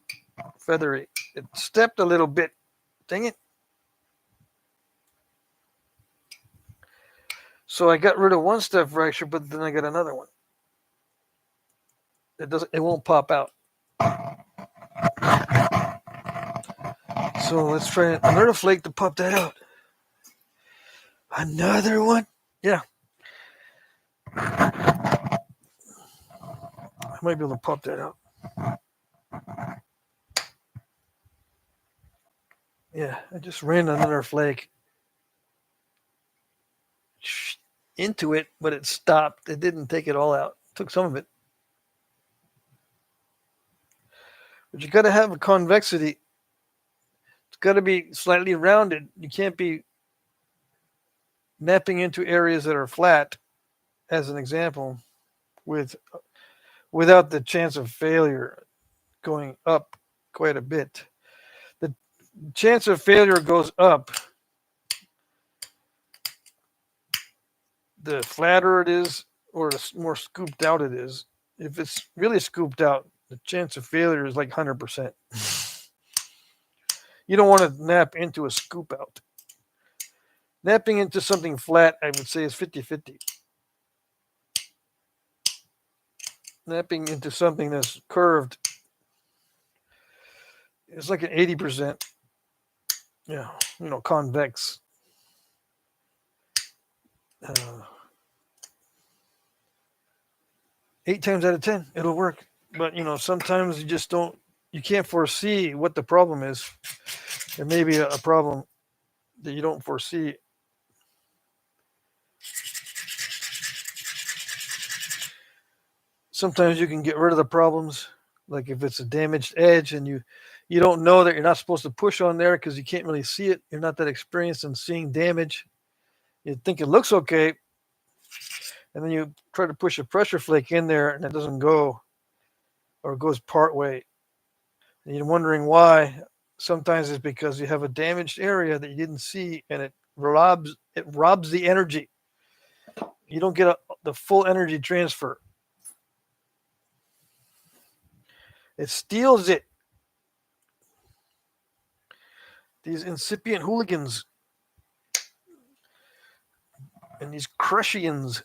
Speaker 1: feathery. It stepped a little bit. Dang it. So I got rid of one step fracture, but then I got another one. it won't pop out. So let's try another flake to pop that out. Another one? Yeah. I might be able to pop that out. Yeah, I just ran another flake into it, but it stopped. It didn't take it all out. It took some of it. But you got to have a convexity. It's got to be slightly rounded. You can't be napping into areas that are flat, as an example, without the chance of failure going up quite a bit. The chance of failure goes up the flatter it is or the more scooped out it is. If it's really scooped out, the chance of failure is like 100%. You don't want to nap into a scoop out. Napping into something flat, I would say, is 50-50. Napping into something that's curved is like an 80%. Yeah, convex. 8 times out of 10, it'll work. But, sometimes you can't foresee what the problem is. There may be a problem that you don't foresee. Sometimes you can get rid of the problems, like if it's a damaged edge and you don't know that you're not supposed to push on there because you can't really see it. You're not that experienced in seeing damage. You think it looks okay, and then you try to push a pressure flake in there and it doesn't go, or it goes part way. And you're wondering why. Sometimes it's because you have a damaged area that you didn't see, and it robs the energy. You don't get the full energy transfer. It steals it. These incipient hooligans and these Crushians.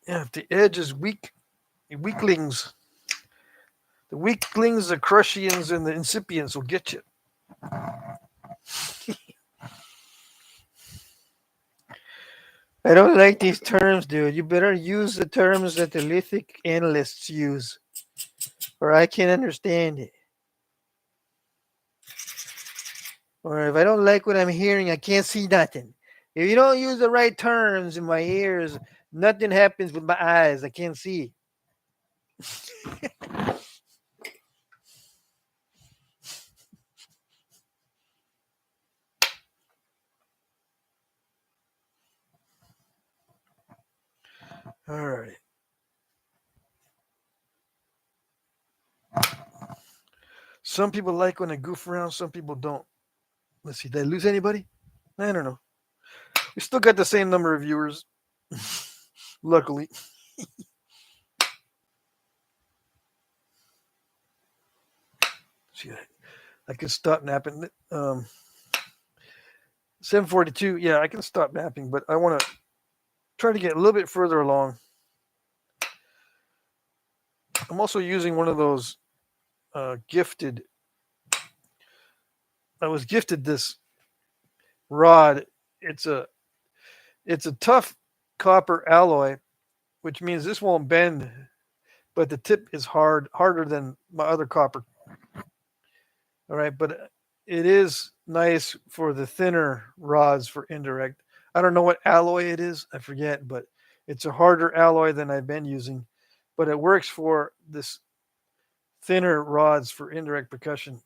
Speaker 1: Yeah, if the edge is weak, the weaklings, the Crushians, and the incipients will get you. I don't like these terms, dude. You better use the terms that the lithic analysts use, or I can't understand it. Or if I don't like what I'm hearing, I can't see nothing. If you don't use the right terms in my ears, nothing happens with my eyes. I can't see. All right. Some people like when I goof around. Some people don't. Let's see. Did I lose anybody? I don't know. We still got the same number of viewers. Luckily. See, I can stop napping. 7:42. Yeah, I can stop napping, but I want to try to get a little bit further along. I'm also using one of those gifted. I was gifted this rod. It's a tough copper alloy, which means this won't bend, but the tip is harder than my other copper. All right, but it is nice for the thinner rods for indirect. I don't know what alloy it is. I forget, but it's a harder alloy than I've been using, but it works for this thinner rods for indirect percussion.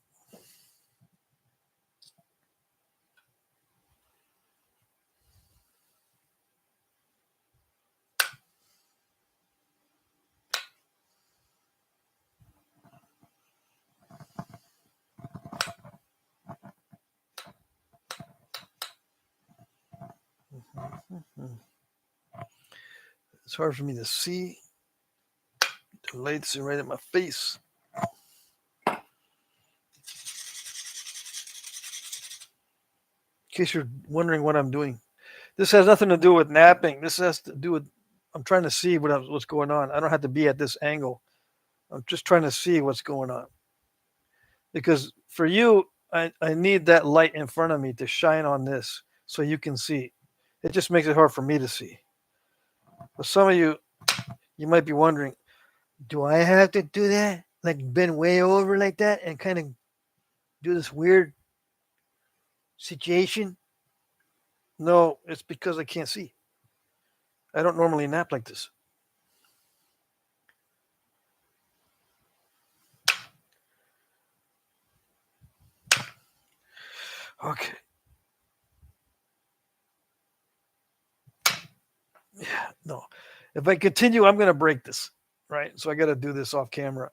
Speaker 1: It's hard for me to see. The lights are right at my face. In case you're wondering what I'm doing, this has nothing to do with napping. This has to do with I'm trying to see what's going on. I don't have to be at this angle. I'm just trying to see what's going on. Because for you, I need that light in front of me to shine on this so you can see. It just makes it hard for me to see. But some of you might be wondering, do I have to do that? Like bend way over like that and kind of do this weird situation? No, it's because I can't see. I don't normally nap like this. Okay. Yeah, no. If I continue, I'm going to break this, right? So I got to do this off camera.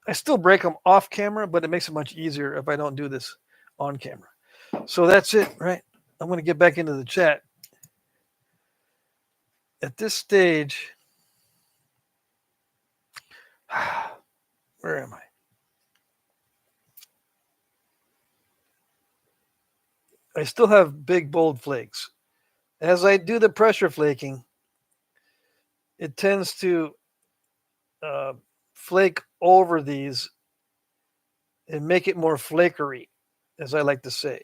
Speaker 1: I still break them off camera, but it makes it much easier if I don't do this on camera. So that's it, right? I'm going to get back into the chat. At this stage, where am I? I still have big, bold flakes. As I do the pressure flaking, it tends to flake over these and make it more flakery, as I like to say.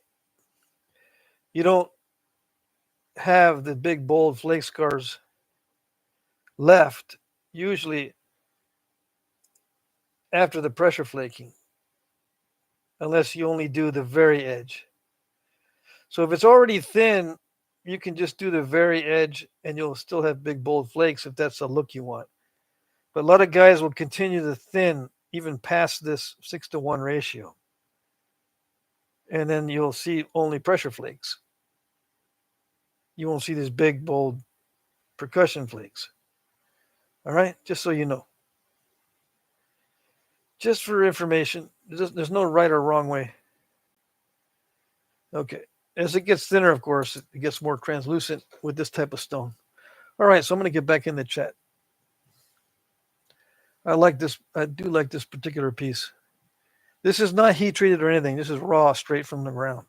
Speaker 1: You don't have the big, bold flake scars left, usually after the pressure flaking, unless you only do the very edge. So if it's already thin, you can just do the very edge and you'll still have big, bold flakes if that's the look you want. But a lot of guys will continue to thin even past this 6-to-1 ratio. And then you'll see only pressure flakes. You won't see these big, bold percussion flakes. All right? Just so you know. Just for information, there's no right or wrong way. Okay. As it gets thinner, of course, it gets more translucent with this type of stone. All right, so I'm going to get back in the chat. I like this. I do like this particular piece. This is not heat treated or anything. This is raw, straight from the ground.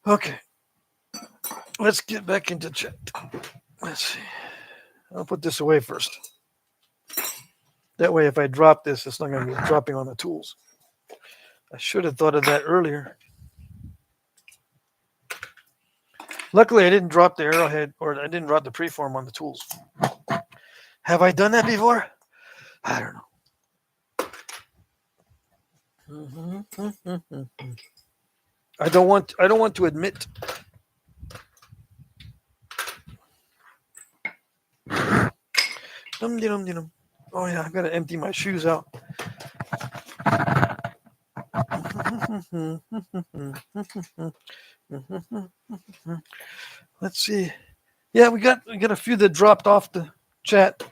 Speaker 1: Okay. Let's get back into chat. Let's see. I'll put this away first. That way, if I drop this, it's not going to be dropping on the tools. I should have thought of that earlier. Luckily, I didn't drop the arrowhead, or I didn't drop the preform on the tools. Have I done that before? I don't know. I don't want to admit. Oh yeah, I gotta empty my shoes out. Let's see. Yeah, we got a few that dropped off the chat.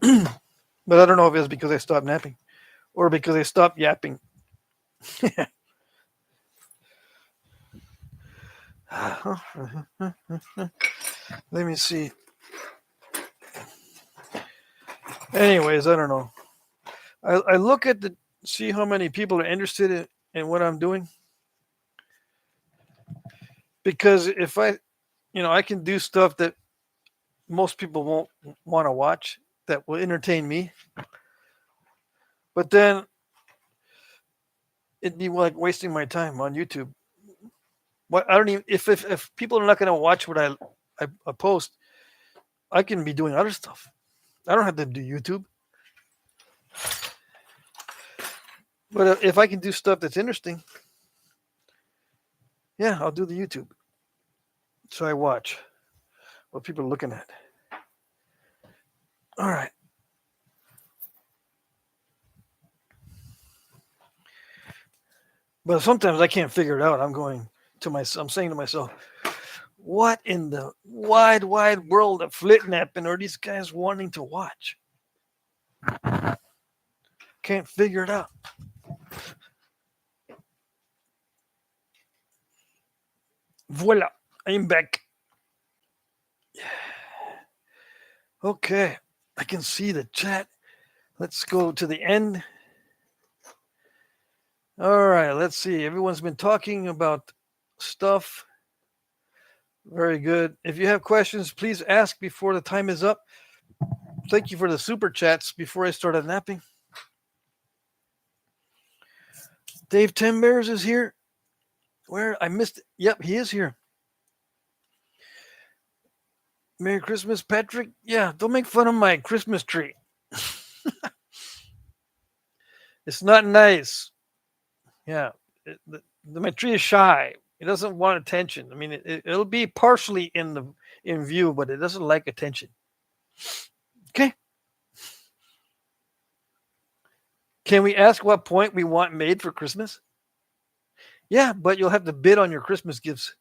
Speaker 1: But I don't know if it's because I stopped napping or because I stopped yapping. Let me see. Anyways, I don't know. I look at see how many people are interested in what I'm doing. Because if I can do stuff that most people won't want to watch that will entertain me. But then it'd be like wasting my time on YouTube. What I don't even if people are not going to watch what I post, I can be doing other stuff. I don't have to do YouTube. But if I can do stuff that's interesting, yeah, I'll do the YouTube. So I watch what people are looking at. All right. But sometimes I can't figure it out. I'm saying to myself, what in the wide world of Flintknapping are these guys wanting to watch? Can't figure it out. Voila, I'm back. Okay, I can see the chat. Let's go to the end. All right, let's see. Everyone's been talking about stuff. Very good. If you have questions, please ask before the time is up. Thank you for the super chats before I started napping. Dave Ten Bears is here. Where? I missed it. Yep, he is here. Merry Christmas, Patrick. Yeah, don't make fun of my Christmas tree. It's not nice. Yeah, my tree is shy. It doesn't want attention. I mean, it'll be partially in view, but it doesn't like attention. Okay. Can we ask what point we want made for Christmas? Yeah, but you'll have to bid on your Christmas gifts.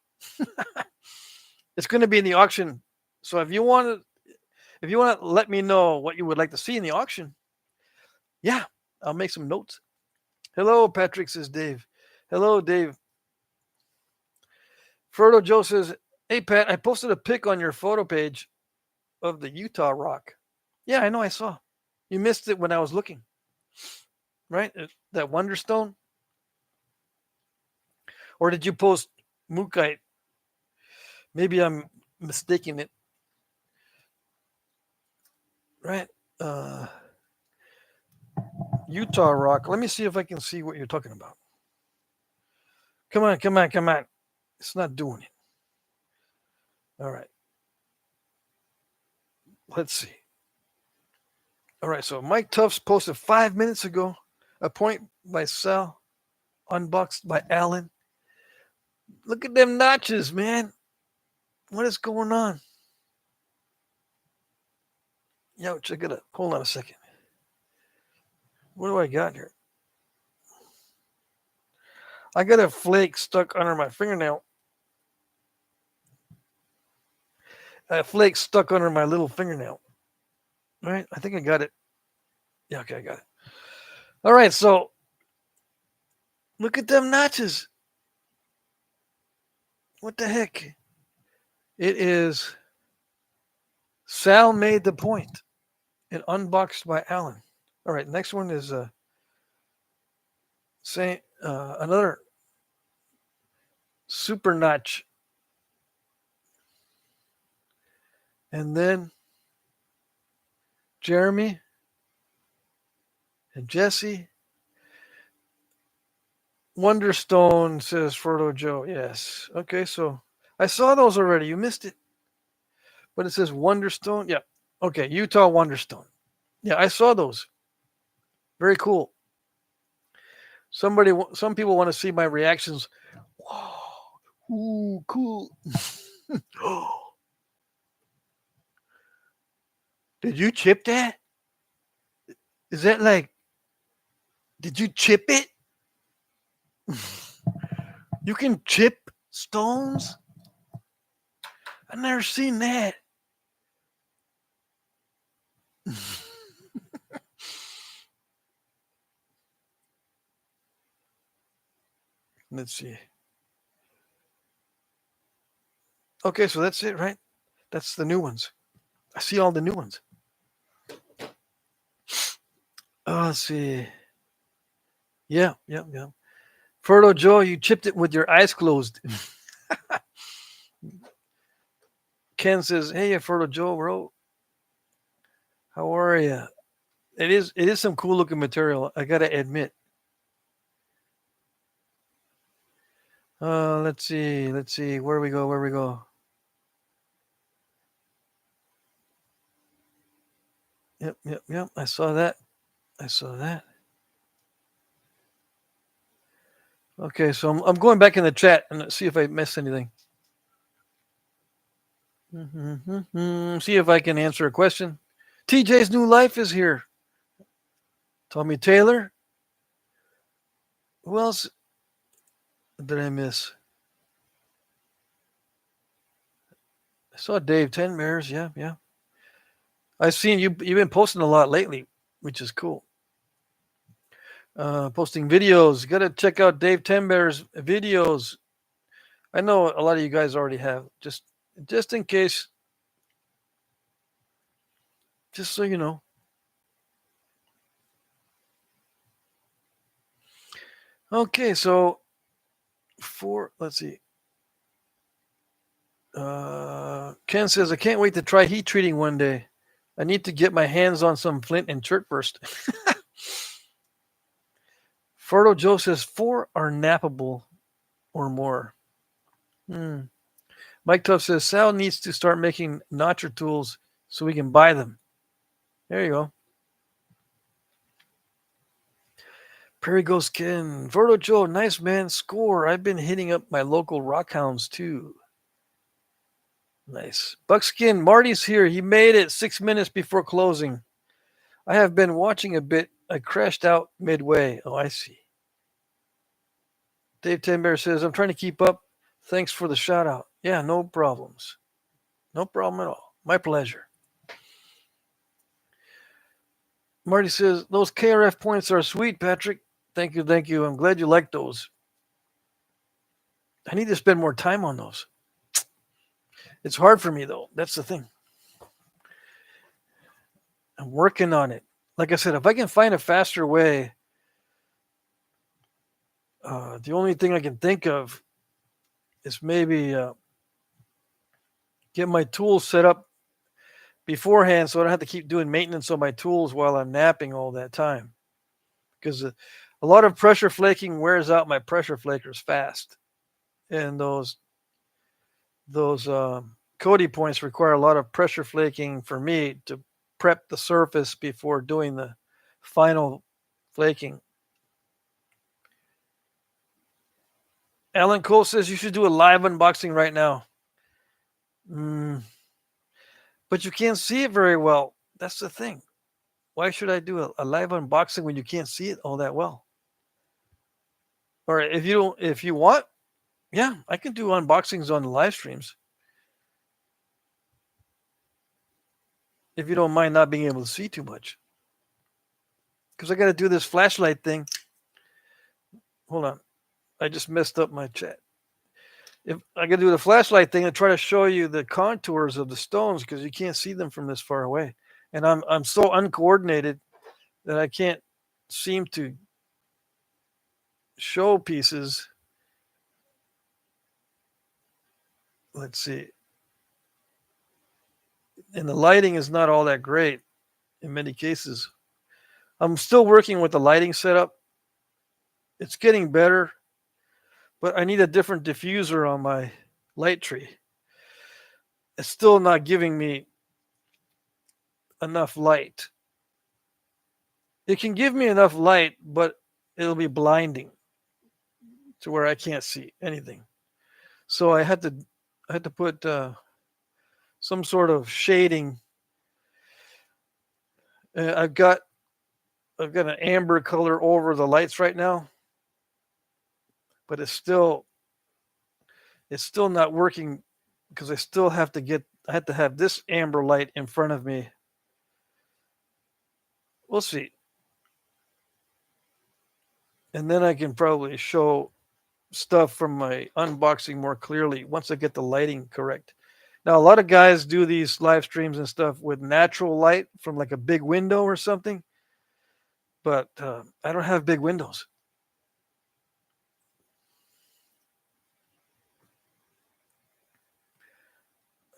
Speaker 1: It's going to be in the auction. So if you want to let me know what you would like to see in the auction, yeah, I'll make some notes. Hello, Patrick, says Dave. Hello, Dave. Frodo Joe says, hey, Pat, I posted a pic on your photo page of the Utah rock. Yeah, I know, I saw. You missed it when I was looking. Right? That Wonderstone? Or did you post Mookite? Maybe I'm mistaking it. Right? Utah rock. Let me see if I can see what you're talking about. Come on, come on, come on. It's not doing it. All right. Let's see. All right, so Mike Tufts posted 5 minutes ago. A point by Sal, unboxed by Alan. Look at them notches, man. What is going on? Yo, check it out. Hold on a second. What do I got here? I got a flake stuck under my fingernail. A flake stuck under my little fingernail. All right, I think I got it. Yeah, okay, I got it. All right, so look at them notches. What the heck? It is Sal made the point and unboxed by Alan. All right, next one is another super notch. And then Jeremy and Jesse. Wonderstone, says Frodo Joe. Yes. Okay, so I saw those already. You missed it. But it says Wonderstone. Yeah. Okay, Utah Wonderstone. Yeah, I saw those. Very cool. Some people want to see my reactions. Whoa. Ooh, cool. Did you chip that? Is that like, did you chip it? You can chip stones? I've never seen that. Let's see. Okay, so that's it, right? That's the new ones. I see all the new ones. Let's see. Yeah. Frodo Joe, you chipped it with your eyes closed. Ken says, hey, Frodo Joe, bro. How are you? It is some cool looking material, I gotta admit. Let's see. Where we go. Yep. I saw that. Okay, so I'm going back in the chat and see if I missed anything. See if I can answer a question. TJ's New Life is here. Tommy Taylor. Who else did I miss? I saw Dave Ten Bears. Yeah. I've seen you've been posting a lot lately, which is cool. Posting videos. Got to check out Dave Ten Bears videos. I know a lot of you guys already have. Just in case. Just so you know. Okay, so let's see. Ken says, I can't wait to try heat treating one day. I need to get my hands on some flint and chert first. Ferdo Joe says 4 are nappable or more. Mike Tuff says Sal needs to start making notcher tools so we can buy them. There you go. Prairie Ghost Ken. Ferdo Joe, nice man. Score. I've been hitting up my local rockhounds too. Nice. Buckskin, Marty's here. He made it 6 minutes before closing. I have been watching a bit. I crashed out midway. Oh, I see. Dave Tenbear says, I'm trying to keep up. Thanks for the shout out. Yeah, no problems. No problem at all. My pleasure. Marty says, those KRF points are sweet, Patrick. Thank you, thank you. I'm glad you like those. I need to spend more time on those. It's hard for me, though. That's the thing. I'm working on it. Like I said, if I can find a faster way, the only thing I can think of is maybe get my tools set up beforehand so I don't have to keep doing maintenance on my tools while I'm napping all that time. Because a lot of pressure flaking wears out my pressure flakers fast. And those Cody points require a lot of pressure flaking for me to prep the surface before doing the final flaking. Alan Cole says you should do a live unboxing right now. But you can't see it very well. That's the thing. Why should I do a live unboxing when you can't see it all that well? Or if you want, yeah, I can do unboxings on the live streams. If you don't mind not being able to see too much. Because I got to do this flashlight thing. Hold on. I just messed up my chat. If I got to do the flashlight thing and try to show you the contours of the stones because you can't see them from this far away. And I'm so uncoordinated that I can't seem to show pieces. Let's see. And the lighting is not all that great in many cases. I'm still working with the lighting setup. It's getting better, but I need a different diffuser on my light tree. It's still not giving me enough light. It can give me enough light, but it'll be blinding to where I can't see anything. So I had to put some sort of shading. I've got an amber color over the lights right now, but it's still not working because I have to have this amber light in front of me. We'll see. And then I can probably show stuff from my unboxing more clearly once I get the lighting correct. Now, a lot of guys do these live streams and stuff with natural light from like a big window or something, but I don't have big windows.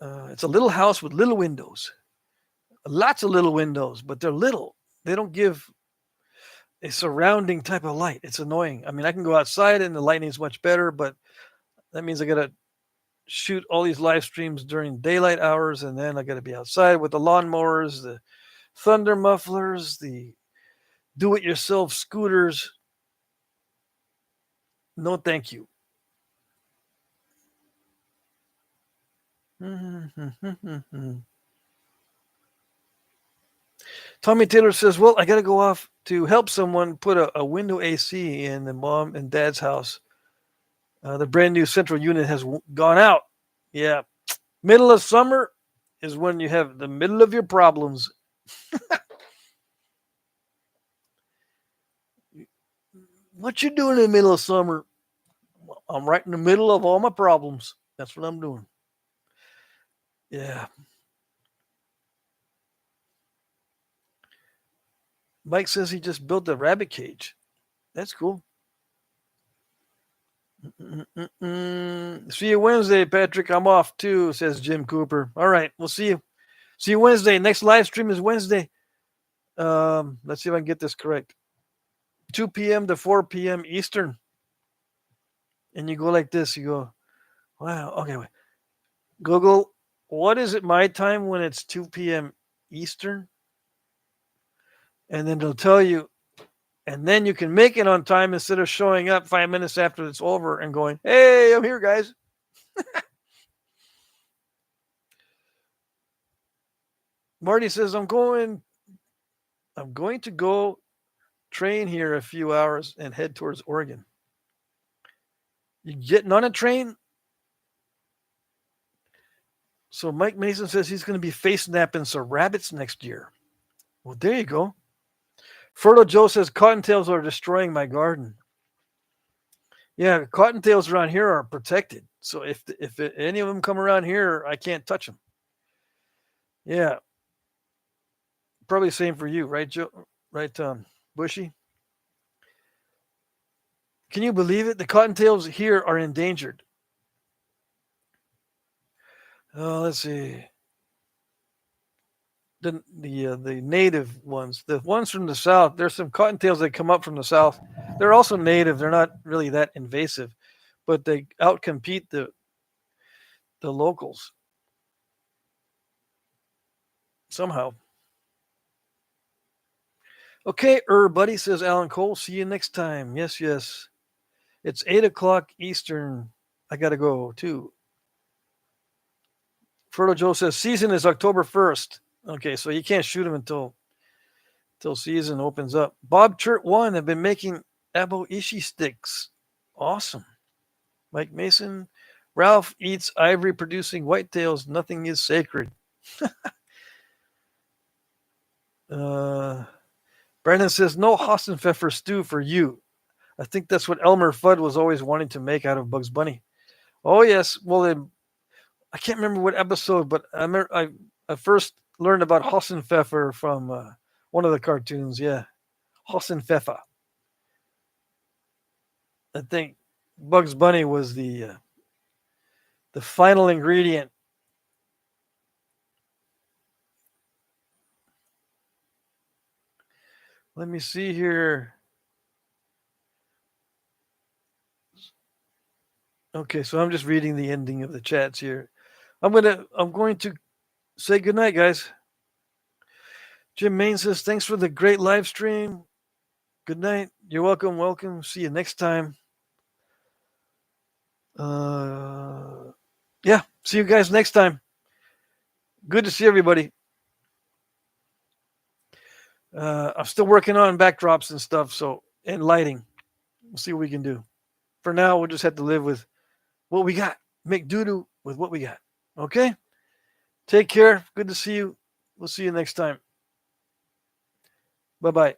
Speaker 1: It's a little house with little windows, lots of little windows, but they're little. They don't give a surrounding type of light. It's annoying. I mean, I can go outside and the lighting is much better, but that means I got to shoot all these live streams during daylight hours, and then I got to be outside with the lawnmowers, the thunder mufflers, the do-it-yourself scooters. No, thank you. Tommy Taylor says, well, I got to go off to help someone put a window AC in the mom and dad's house. The brand new central unit has gone out. Yeah. Middle of summer is when you have the middle of your problems. What you doing in the middle of summer? Well, I'm right in the middle of all my problems. That's what I'm doing. Yeah. Mike says he just built a rabbit cage. That's cool. See you Wednesday, Patrick. I'm off too, says Jim Cooper. All right, we'll see you. See you Wednesday. Next live stream is Wednesday. Let's see if I can get this correct. 2 p.m. to 4 p.m. Eastern. And you go like this. You go, wow. Okay, wait. Google, what is it my time when it's 2 p.m. Eastern? And then they'll tell you. And then you can make it on time instead of showing up 5 minutes after it's over and going, hey, I'm here, guys. Marty says, I'm going to go train here a few hours and head towards Oregon. You getting on a train? So Mike Mason says he's going to be face napping some rabbits next year. Well, there you go. Fertile Joe says cottontails are destroying my garden. Yeah, cottontails around here are protected. So if any of them come around here, I can't touch them. Yeah. Probably same for you, right, Joe? Right, Bushy? Can you believe it? The cottontails here are endangered. Let's see. The native ones, the ones from the south. There's some cottontails that come up from the south. They're also native. They're not really that invasive, but they outcompete the locals somehow. Okay, buddy, says Alan Cole. See you next time. Yes. It's 8:00 Eastern. I gotta go too. Fertile Joe says season is October 1st. Okay, so you can't shoot them until season opens up. Bob Churt 1 have been making Abo Ishi sticks. Awesome. Mike Mason. Ralph eats ivory producing whitetails. Nothing is sacred. Brandon says no Hassenpfeffer stew for you. I think that's what Elmer Fudd was always wanting to make out of Bugs Bunny. Oh yes. Well, I can't remember what episode, but I remember I first learned about Hassenpfeffer from one of the cartoons. Yeah, Hassenpfeffer. I think Bugs Bunny was the final ingredient. Let me see here. Okay, so I'm just reading the ending of the chats here. I'm going to say goodnight, guys. Jim Main says, thanks for the great live stream. Good night. You're welcome. See you next time. Yeah, see you guys next time. Good to see everybody. I'm still working on backdrops and stuff, and lighting. We'll see what we can do. For now, we'll just have to live with what we got. Make doo-doo with what we got. Okay? Take care. Good to see you. We'll see you next time. Bye-bye.